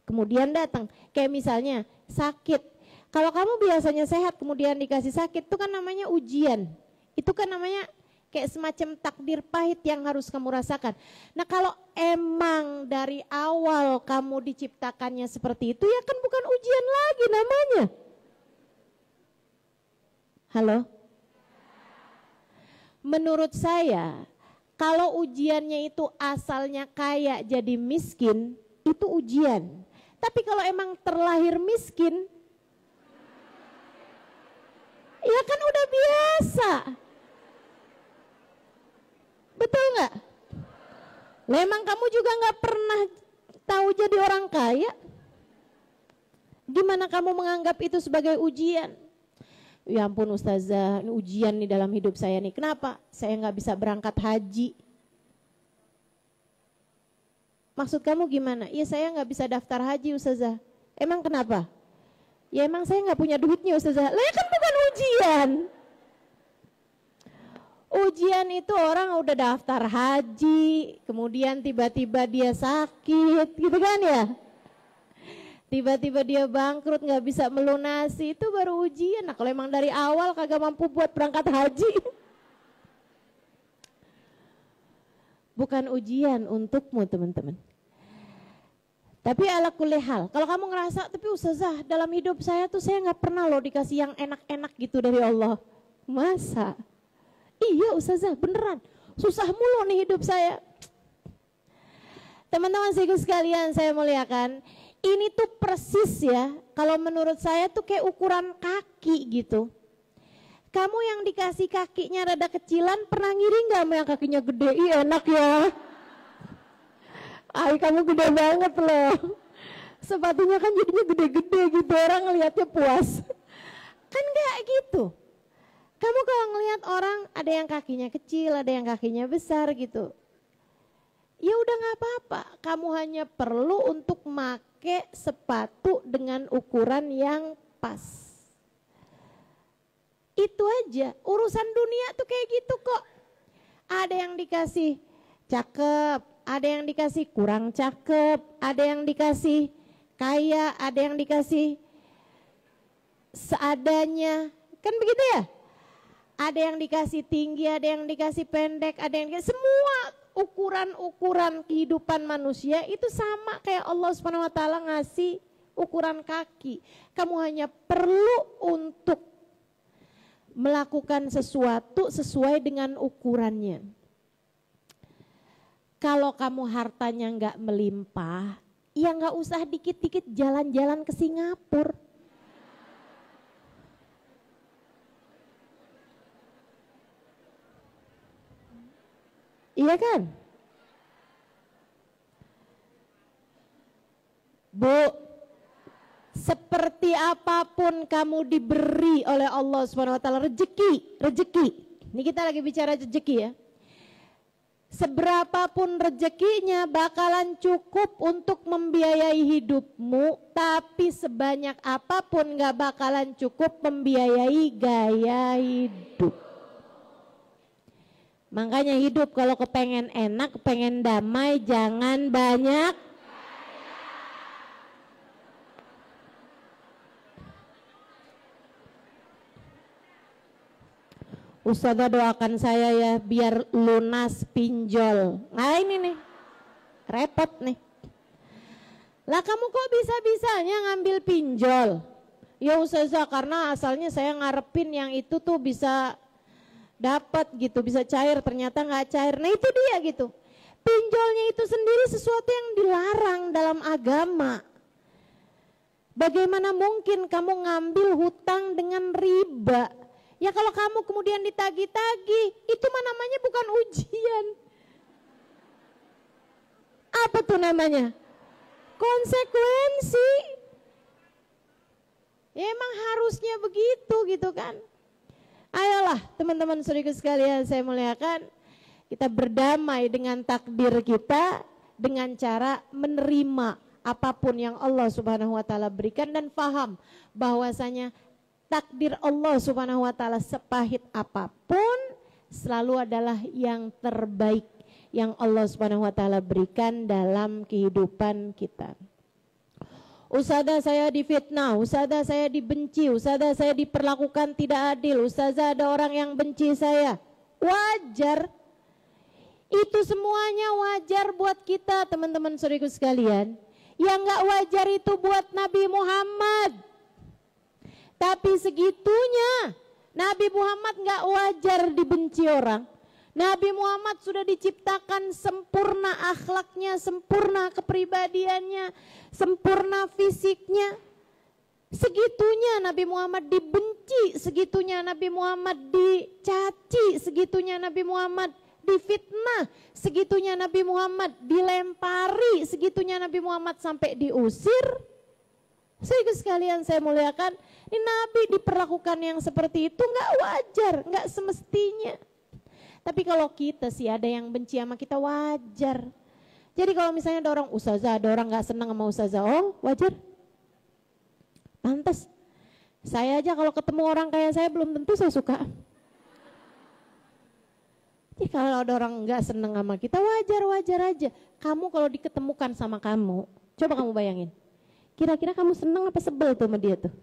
Kemudian datang. Kayak misalnya sakit. Kalau kamu biasanya sehat kemudian dikasih sakit, itu kan namanya ujian. Itu kan namanya kayak semacam takdir pahit yang harus kamu rasakan. Nah kalau emang dari awal kamu diciptakannya seperti itu, ya kan bukan ujian lagi namanya. Halo? Menurut saya, kalau ujiannya itu asalnya kaya jadi miskin, itu ujian. Tapi kalau emang terlahir miskin, ya kan udah biasa. Betul nggak? Memang kamu juga nggak pernah tahu jadi orang kaya. Gimana kamu menganggap itu sebagai ujian? Ya ampun Ustazah, ini ujian nih dalam hidup saya nih. Kenapa? Saya nggak bisa berangkat haji. Maksud kamu gimana? Ya saya nggak bisa daftar haji Ustazah. Emang kenapa? Ya emang saya nggak punya duitnya Ustazah. Lah ya kan bukan ujian. Ujian itu orang udah daftar haji, kemudian tiba-tiba dia sakit, gitu kan ya? Tiba-tiba dia bangkrut, nggak bisa melunasi, itu baru ujian. Nah kalau emang dari awal kagak mampu buat berangkat haji, bukan ujian untukmu teman-teman. Tapi ala kulli hal, kalau kamu ngerasa, tapi Ustazah dalam hidup saya tuh saya nggak pernah loh dikasih yang enak-enak gitu dari Allah. Masa? Iya Ustazah beneran, susah mulu nih hidup saya. Teman-teman sekalian saya muliakan, ini tuh persis ya, kalau menurut saya tuh kayak ukuran kaki gitu. Kamu yang dikasih kakinya rada kecilan, pernah ngiri gak sama yang kakinya gede? Ih enak ya. Ay kamu gede banget loh. Sepatunya kan jadinya gede-gede gitu, orang ngeliatnya puas. Kan gak gitu. Kamu kalau ngelihat orang ada yang kakinya kecil, ada yang kakinya besar gitu. Ya udah gak apa-apa, kamu hanya perlu untuk make sepatu dengan ukuran yang pas. Itu aja, urusan dunia tuh kayak gitu kok. Ada yang dikasih cakep, ada yang dikasih kurang cakep, ada yang dikasih kaya, ada yang dikasih seadanya. Kan begitu ya? Ada yang dikasih tinggi, ada yang dikasih pendek, ada yang dikasih, semua ukuran-ukuran kehidupan manusia itu sama kayak Allah Subhanahu wa taala ngasih ukuran kaki. Kamu hanya perlu untuk melakukan sesuatu sesuai dengan ukurannya. Kalau kamu hartanya nggak melimpah, ya nggak usah dikit-dikit jalan-jalan ke Singapura. Iya kan? Bu, seperti apapun kamu diberi oleh Allah Subhanahu wa taala rezeki. Ini kita lagi bicara rezeki ya. Seberapapun rezekinya bakalan cukup untuk membiayai hidupmu, tapi sebanyak apapun gak bakalan cukup membiayai gaya hidup. Makanya hidup kalau kepengen enak, kepengen damai, jangan banyak. Ustazah doakan saya ya biar lunas pinjol. Nah ini nih, repot nih. Lah kamu kok bisa-bisanya ngambil pinjol? Ya Ustazah karena asalnya saya ngarepin yang itu tuh bisa dapat gitu, bisa cair, ternyata nggak cair. Nah itu dia gitu. Pinjolnya itu sendiri sesuatu yang dilarang dalam agama. Bagaimana mungkin kamu ngambil hutang dengan riba? Ya kalau kamu kemudian ditagih-tagih, itu mah namanya bukan ujian. Apa tuh namanya? Konsekuensi. Ya emang harusnya begitu gitu kan. Ayolah teman-teman saudaraku sekalian saya muliakan, kita berdamai dengan takdir kita dengan cara menerima apapun yang Allah Subhanahu wa taala berikan dan paham bahwasanya takdir Allah Subhanahu wa taala sepahit apapun selalu adalah yang terbaik yang Allah Subhanahu wa taala berikan dalam kehidupan kita. Ustazah saya difitnah, ustazah saya dibenci, ustazah saya diperlakukan tidak adil, ustazah ada orang yang benci saya. Wajar. Itu semuanya wajar buat kita teman-teman saudaraku sekalian. Yang gak wajar itu buat Nabi Muhammad. Tapi segitunya Nabi Muhammad gak wajar dibenci orang. Nabi Muhammad sudah diciptakan sempurna akhlaknya, sempurna kepribadiannya, sempurna fisiknya. Segitunya Nabi Muhammad dibenci, segitunya Nabi Muhammad dicaci, segitunya Nabi Muhammad difitnah, segitunya Nabi Muhammad dilempari, segitunya Nabi Muhammad sampai diusir. Sehingga sekalian saya muliakan, ini Nabi diperlakukan yang seperti itu nggak wajar, nggak semestinya. Tapi kalau kita sih ada yang benci sama kita wajar. Jadi kalau misalnya ada orang ustazah, ada orang nggak senang sama ustazah, oh wajar, pantas. Saya aja kalau ketemu orang kayak saya belum tentu saya suka. Jadi kalau ada orang nggak senang sama kita wajar aja. Kamu kalau diketemukan sama kamu, coba kamu bayangin. Kira-kira kamu senang apa sebel tuh sama dia tuh?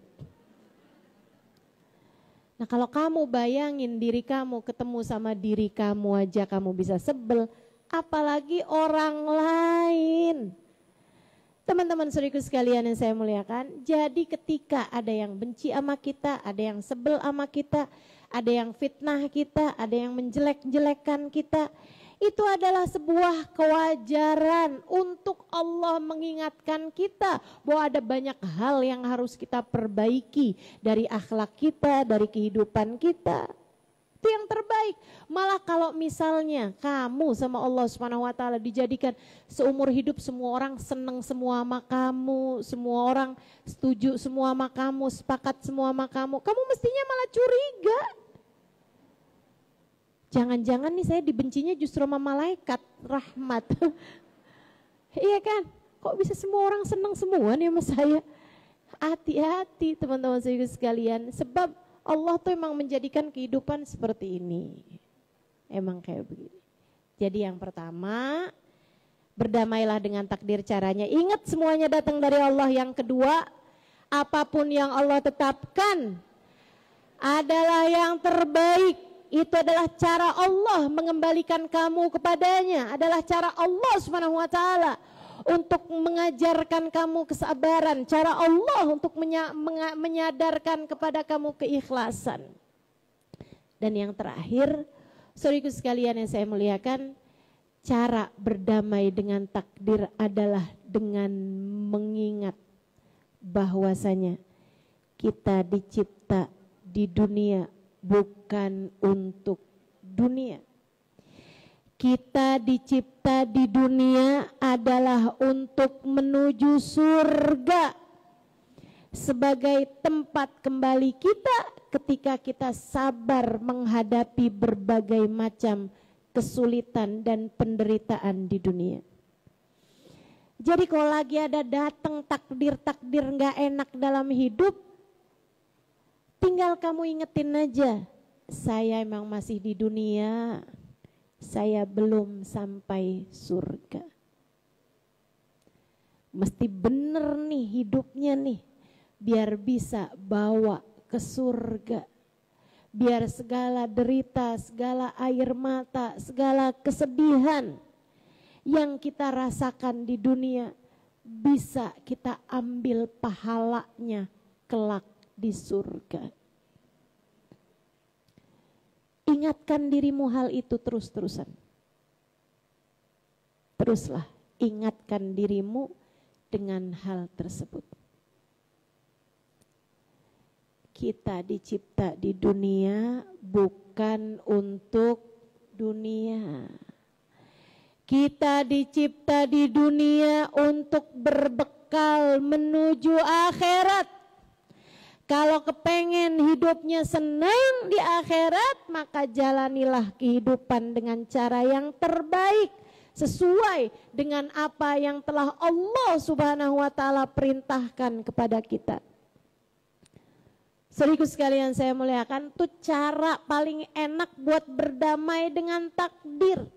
Nah kalau kamu bayangin diri kamu ketemu sama diri kamu aja kamu bisa sebel, apalagi orang lain. Teman-teman saudaraku sekalian yang saya muliakan, jadi ketika ada yang benci sama kita, ada yang sebel sama kita, ada yang fitnah kita, ada yang menjelek-jelekan kita, itu adalah sebuah kewajaran untuk Allah mengingatkan kita bahwa ada banyak hal yang harus kita perbaiki dari akhlak kita, dari kehidupan kita. Itu yang terbaik. Malah kalau misalnya kamu sama Allah Subhanahu wa taala dijadikan seumur hidup semua orang senang semua sama kamu, semua orang setuju semua sama kamu, sepakat semua sama kamu, kamu mestinya malah curiga. Jangan-jangan nih saya dibencinya justru sama malaikat rahmat. Iya kan? Kok bisa semua orang senang semua nih sama saya? Hati-hati teman-teman saya sekalian. Sebab Allah tuh emang menjadikan kehidupan seperti ini. Emang kayak begini. Jadi yang pertama, berdamailah dengan takdir caranya. Ingat semuanya datang dari Allah. Yang kedua, apapun yang Allah tetapkan adalah yang terbaik. Itu adalah cara Allah mengembalikan kamu kepadanya, adalah cara Allah Subhanahu wa taala untuk mengajarkan kamu kesabaran, cara Allah untuk menyadarkan kepada kamu keikhlasan. Dan yang terakhir, saudaraku sekalian yang saya muliakan, cara berdamai dengan takdir adalah dengan mengingat bahwasanya kita dicipta di dunia bukan untuk dunia. Kita dicipta di dunia adalah untuk menuju surga sebagai tempat kembali kita ketika kita sabar menghadapi berbagai macam kesulitan dan penderitaan di dunia. Jadi kalau lagi ada datang takdir-takdir gak enak dalam hidup, tinggal kamu ingetin aja, saya emang masih di dunia, saya belum sampai surga. Mesti bener nih hidupnya nih, biar bisa bawa ke surga. Biar segala derita, segala air mata, segala kesedihan yang kita rasakan di dunia bisa kita ambil pahalanya kelak di surga. Ingatkan dirimu hal itu terus-terusan. Teruslah ingatkan dirimu dengan hal tersebut. Kita dicipta di dunia bukan untuk dunia. Kita dicipta di dunia untuk berbekal menuju akhirat. Kalau kepengen hidupnya senang di akhirat, maka jalanilah kehidupan dengan cara yang terbaik, sesuai dengan apa yang telah Allah Subhanahu wa Ta'ala perintahkan kepada kita. Saudaraku sekalian saya muliakan, itu cara paling enak buat berdamai dengan takdir.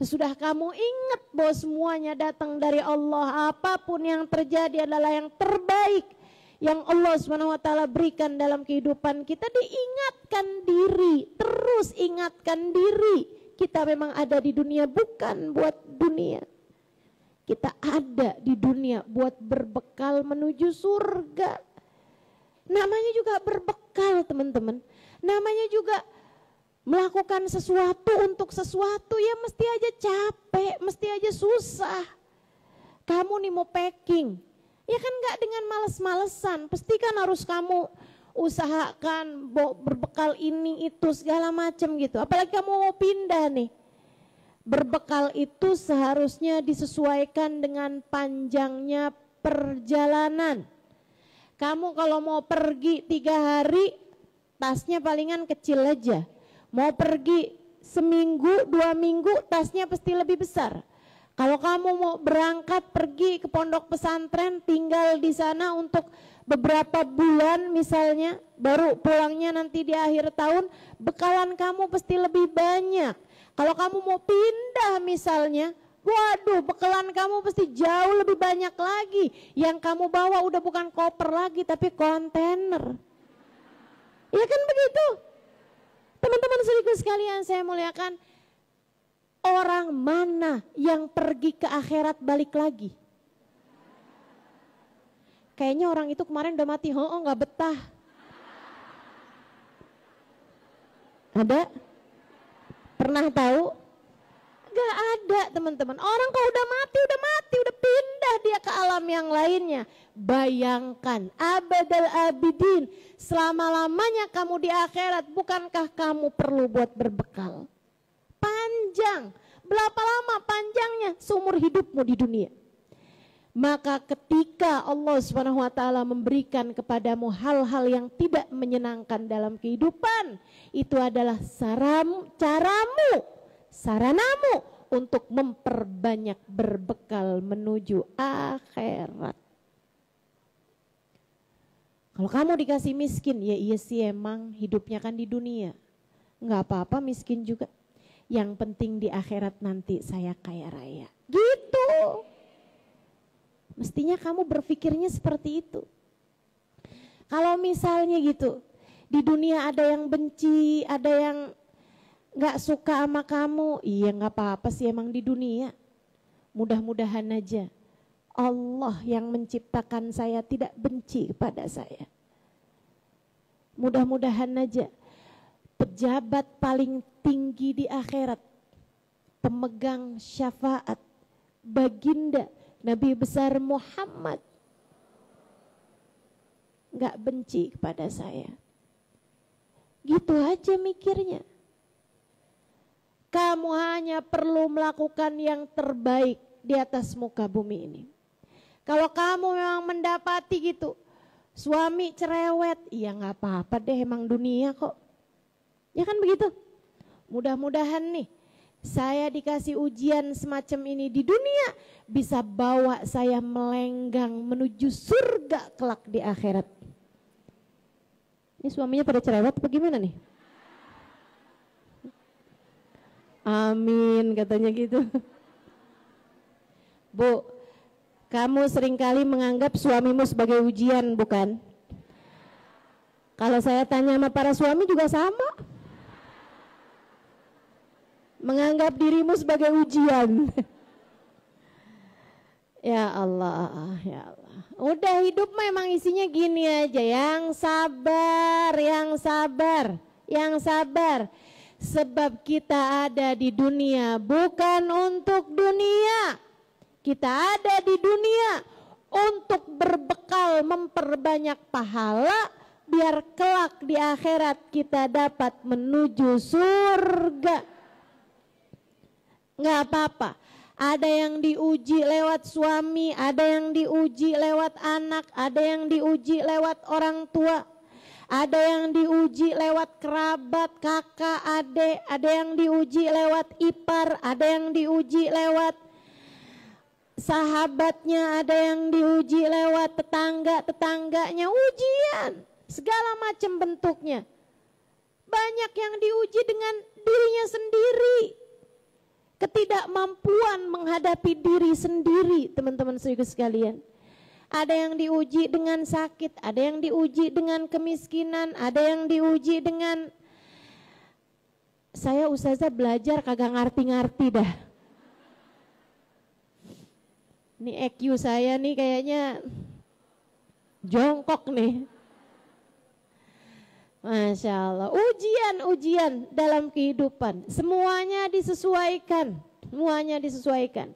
Sudah kamu ingat bahwa semuanya datang dari Allah, apapun yang terjadi adalah yang terbaik yang Allah SWT berikan dalam kehidupan kita. Diingatkan diri, terus ingatkan diri, kita memang ada di dunia bukan buat dunia. Kita ada di dunia buat berbekal menuju surga. Namanya juga berbekal teman-teman, namanya juga melakukan sesuatu untuk sesuatu ya mesti aja capek, mesti aja susah. Kamu nih mau packing, ya kan gak dengan males-malesan, pasti kan harus kamu usahakan berbekal ini itu segala macam gitu. Apalagi kamu mau pindah nih, berbekal itu seharusnya disesuaikan dengan panjangnya perjalanan. Kamu kalau mau pergi 3 hari, tasnya palingan kecil aja. Mau pergi seminggu, 2 minggu, tasnya pasti lebih besar. Kalau kamu mau berangkat pergi ke pondok pesantren, tinggal di sana untuk beberapa bulan misalnya, baru pulangnya nanti di akhir tahun, bekalan kamu pasti lebih banyak. Kalau kamu mau pindah misalnya, waduh, bekalan kamu pasti jauh lebih banyak lagi. Yang kamu bawa udah bukan koper lagi, tapi kontainer. Ya kan begitu? Teman-teman saudaraku sekalian saya muliakan, orang mana yang pergi ke akhirat balik lagi? Kayaknya orang itu kemarin udah mati, gak betah. Ada? Pernah tahu? Gak ada teman-teman. Orang kalau udah mati, udah pindah dia ke alam yang lainnya. Bayangkan, abadal abidin, selama-lamanya kamu di akhirat, bukankah kamu perlu buat berbekal? Panjang, berapa lama panjangnya seumur hidupmu di dunia. Maka ketika Allah SWT memberikan kepadamu hal-hal yang tidak menyenangkan dalam kehidupan, itu adalah saranamu untuk memperbanyak berbekal menuju akhirat. Kalau kamu dikasih miskin, ya iya sih emang hidupnya kan di dunia. Enggak apa-apa miskin juga. Yang penting di akhirat nanti saya kaya raya. Gitu. Mestinya kamu berpikirnya seperti itu. Kalau misalnya gitu, di dunia ada yang benci, ada yang gak suka sama kamu, iya gak apa-apa sih emang di dunia. Mudah-mudahan aja Allah yang menciptakan saya tidak benci kepada saya. Mudah-mudahan aja pejabat paling tinggi di akhirat, pemegang syafaat, baginda Nabi besar Muhammad, gak benci kepada saya. Gitu aja mikirnya. Kamu hanya perlu melakukan yang terbaik di atas muka bumi ini. Kalau kamu memang mendapati gitu, suami cerewet, ya nggak apa-apa deh, emang dunia kok. Ya kan begitu. Mudah-mudahan nih, saya dikasih ujian semacam ini di dunia, bisa bawa saya melenggang menuju surga kelak di akhirat. Ini suaminya pada cerewet apa gimana nih? Amin katanya gitu. Bu, kamu seringkali menganggap suamimu sebagai ujian, bukan? Kalau saya tanya sama para suami juga sama. Menganggap dirimu sebagai ujian. Ya Allah, ya Allah. Udah hidup memang isinya gini aja, yang sabar, yang sabar, yang sabar. Sebab kita ada di dunia bukan untuk dunia. Kita ada di dunia untuk berbekal memperbanyak pahala, biar kelak di akhirat kita dapat menuju surga. Nggak apa-apa. Ada yang diuji lewat suami, ada yang diuji lewat anak, ada yang diuji lewat orang tua. Ada yang diuji lewat kerabat, kakak, adik, ada yang diuji lewat ipar, ada yang diuji lewat sahabatnya, ada yang diuji lewat tetangga-tetangganya, ujian segala macam bentuknya. Banyak yang diuji dengan dirinya sendiri, ketidakmampuan menghadapi diri sendiri, teman-teman sekalian. Ada yang diuji dengan sakit, ada yang diuji dengan kemiskinan, ada yang diuji dengan saya ustazah belajar kagak ngerti-ngerti dah. Ini EQ saya nih kayaknya jongkok nih. Masya Allah, ujian-ujian dalam kehidupan, semuanya disesuaikan, semuanya disesuaikan.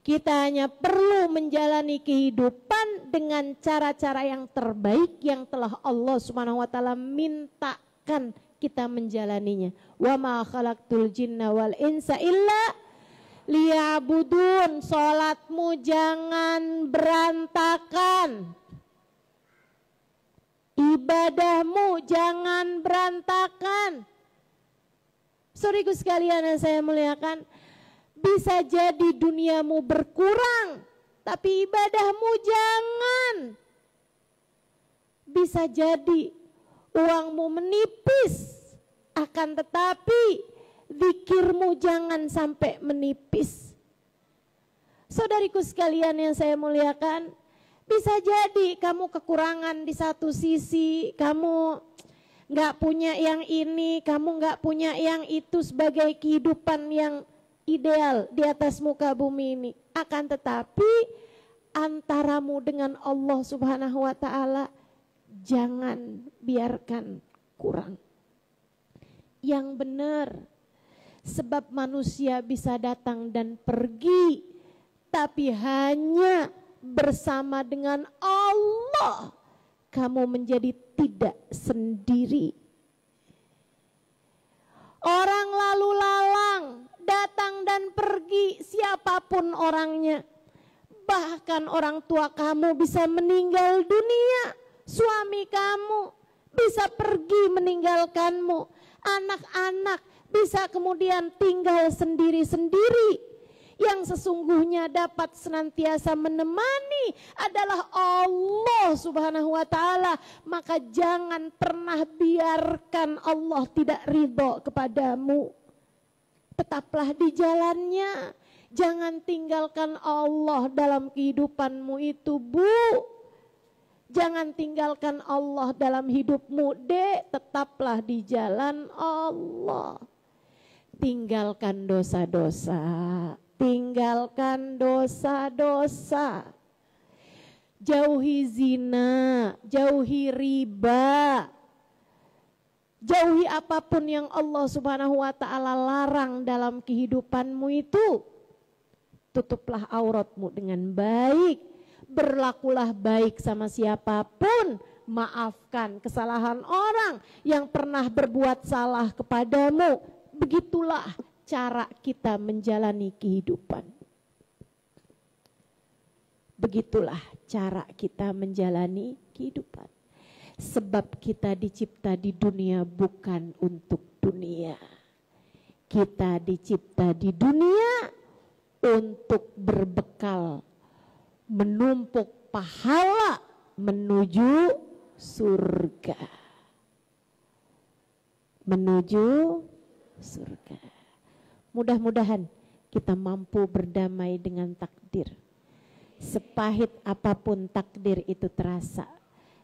Kita hanya perlu menjalani kehidupan dengan cara-cara yang terbaik yang telah Allah Subhanahu wa taala mintakan kita menjalaninya. Wa ma khalaqtul jinna wal insa illa liya'budun. Salatmu jangan berantakan. Ibadahmu jangan berantakan. Saudaraku sekalian yang saya muliakan, bisa jadi duniamu berkurang, tapi ibadahmu jangan. Bisa jadi uangmu menipis, akan tetapi zikirmu jangan sampai menipis. Saudariku sekalian yang saya muliakan, bisa jadi kamu kekurangan di satu sisi, kamu gak punya yang ini, kamu gak punya yang itu sebagai kehidupan yang ideal di atas muka bumi ini. Akan tetapi antaramu dengan Allah Subhanahu wa taala jangan biarkan kurang. Yang benar, sebab manusia bisa datang dan pergi, tapi hanya bersama dengan Allah kamu menjadi tidak sendiri. Orang lalu lalang, datang dan pergi siapapun orangnya. Bahkan orang tua kamu bisa meninggal dunia, suami kamu bisa pergi meninggalkanmu, anak-anak bisa kemudian tinggal sendiri-sendiri. Yang sesungguhnya dapat senantiasa menemani adalah Allah Subhanahu wa taala. Maka jangan pernah biarkan Allah tidak ridho kepadamu. Tetaplah di jalannya. Jangan tinggalkan Allah dalam kehidupanmu itu, Bu. Jangan tinggalkan Allah dalam hidupmu, Dek. Tetaplah di jalan Allah. Tinggalkan dosa-dosa. Tinggalkan dosa-dosa. Jauhi zina, jauhi riba. Jauhi apapun yang Allah Subhanahu wa taala larang dalam kehidupanmu itu. Tutuplah auratmu dengan baik. Berlakulah baik sama siapapun. Maafkan kesalahan orang yang pernah berbuat salah kepadamu. Begitulah cara kita menjalani kehidupan. Begitulah cara kita menjalani kehidupan. Sebab kita dicipta di dunia bukan untuk dunia. Kita dicipta di dunia untuk berbekal, menumpuk pahala menuju surga. Menuju surga. Mudah-mudahan kita mampu berdamai dengan takdir. Sepahit apapun takdir itu terasa,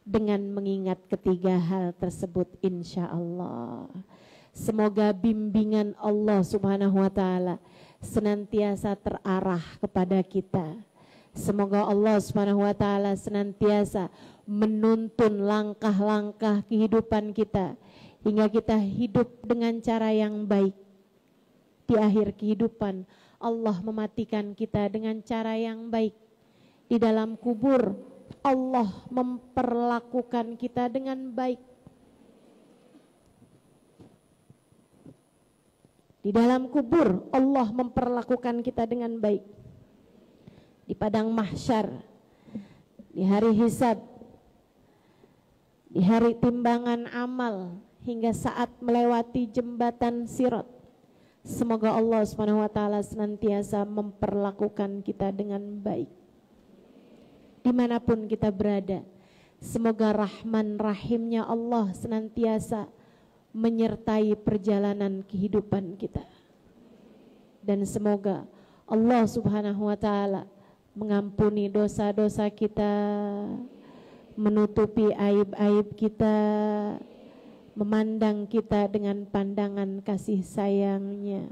dengan mengingat ketiga hal tersebut insya Allah. Semoga bimbingan Allah Subhanahu wa ta'ala senantiasa terarah kepada kita. Semoga Allah Subhanahu wa ta'ala senantiasa menuntun langkah-langkah kehidupan kita hingga kita hidup dengan cara yang baik. Di akhir kehidupan Allah mematikan kita dengan cara yang baik. Di dalam kubur Allah memperlakukan kita dengan baik. Di dalam kubur Allah memperlakukan kita dengan baik. Di padang mahsyar, di hari hisab, di hari timbangan amal, hingga saat melewati jembatan Sirat, semoga Allah SWT senantiasa memperlakukan kita dengan baik. Dimanapun kita berada, semoga rahman rahimnya Allah senantiasa menyertai perjalanan kehidupan kita. Dan semoga Allah Subhanahu wa ta'ala mengampuni dosa-dosa kita, menutupi aib-aib kita, memandang kita dengan pandangan kasih sayangnya,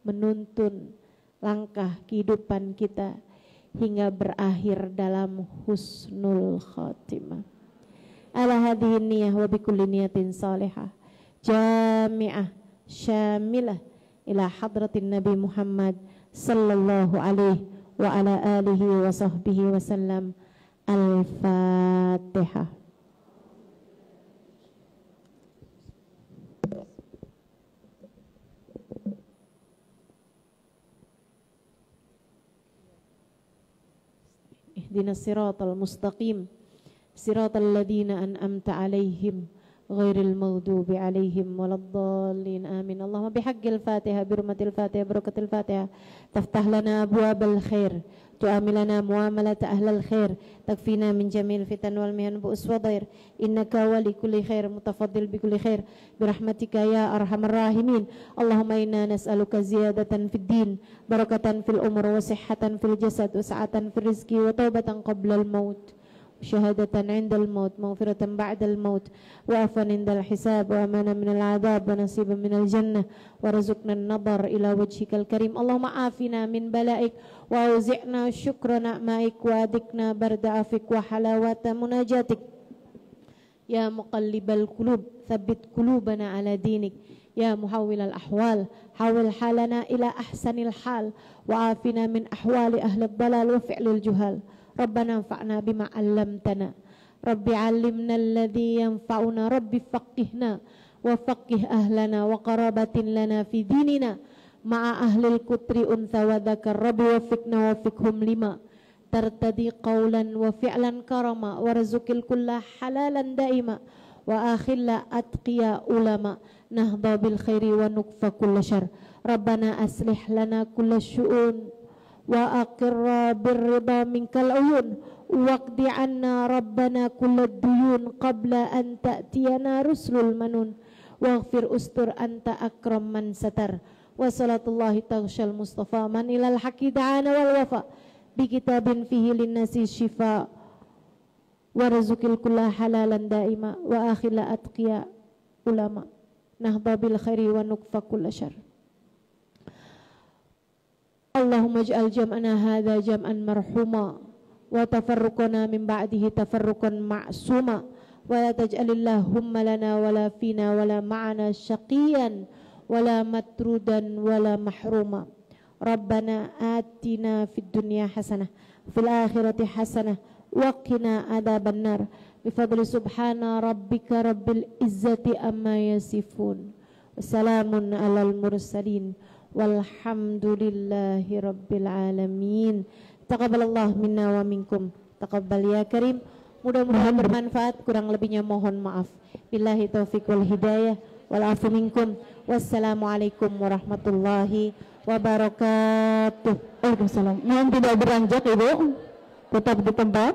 menuntun langkah kehidupan kita hingga berakhir dalam husnul khatimah. Ala hadhihi niyah wa bikulli niyatin salihah jami'ah syamilah ila hadratin Nabi Muhammad sallallahu alaihi wa ala alihi wa sahbihi wa sallam. Al-Fatihah. Ihdinas siratal mustaqim siratal ladzina an'amta alaihim ghairil maghdubi alaihim waladdallin amin. Allahumma bihaqqil Fatihah birahmatil Fatihah barakatil Fatihah taftah lana abwabal khair tu'amilana muamalat ahlal khair takfina min jamil fitan wal mihan bu'us wa dhair innaka wali kulli khair mutafaddil bi kulli khair birahmatika ya arhamar rahimin. Allahumma inna nas'aluka ziyadatan fid din barakatan fil umur wa sihhatan fil jasad wa sa'atan fil rizqi wa taubatan qabla al maut شهادة عند الموت مغفرة بعد الموت وعفوا عند الحساب وأمانا من العذاب ونصيبا من الجنة ورزقنا النظر إلى وجهك الكريم. اللهم عافنا من بلائك وأوزعنا شكر نعمائك وأذقنا برد عفوك وحلاوة مناجاتك. يا مقلب القلوب ثبت قلوبنا على دينك. يا محول الأحوال حول حالنا إلى أحسن الحال وعافنا من أحوال أهل الضلال وفعل الجهال. ربنا انفعنا بما علمتنا ربي علمنا الذي ينفعنا ربي فقهنا وفقه أهلنا وقرابة لنا في ديننا مع أهل الكتر أنثى وذكر ربي وفقنا وفقهم لما ترتدي قولا وفعلا كرما ورزق الكل حلالا دائما وآخل أتقياء علماء نهضى بالخير ونكفى كل شر. ربنا أصلح لنا كل الشؤون وأقر بالرضا منك العيون واقض عنا ربنا كل الديون قبل أن تأتينا رسل المنون واغفر أستر أنت أكرم من ستر وصلاة الله تغشى المصطفى من إلى الحق دعانا والوفاء بكتاب فيه للناس الشفاء ورزق الكل حلالا دائما وآخر أتقياء علماء نهضى بالخير ونكفى كل شر. اللهم اجعل جمعنا هذا جمعا مرحوما وتفرقنا من بعده تفرقا معصوما ولا تجعل اللهم لنا ولا فينا ولا معنا شقيا ولا مطرودا ولا محروما. ربنا آتنا في الدنيا حسنة وفي الآخرة حسنة وقنا عذاب النار بفضل سبحان ربك رب العزة أما يصفون Wassalamun alal mursalin. Walhamdulillahi rabbil alamin. Taqabbalallah minna wa minkum. Taqabbal ya karim. Mudah-mudahan bermanfaat, kurang lebihnya mohon maaf. Billahi taufiq wal hidayah wal afu minkum. Wassalamualaikum warahmatullahi wabarakatuh. Waalaikumsalam. Mohon tidak beranjak Ibu, tetap di tempat.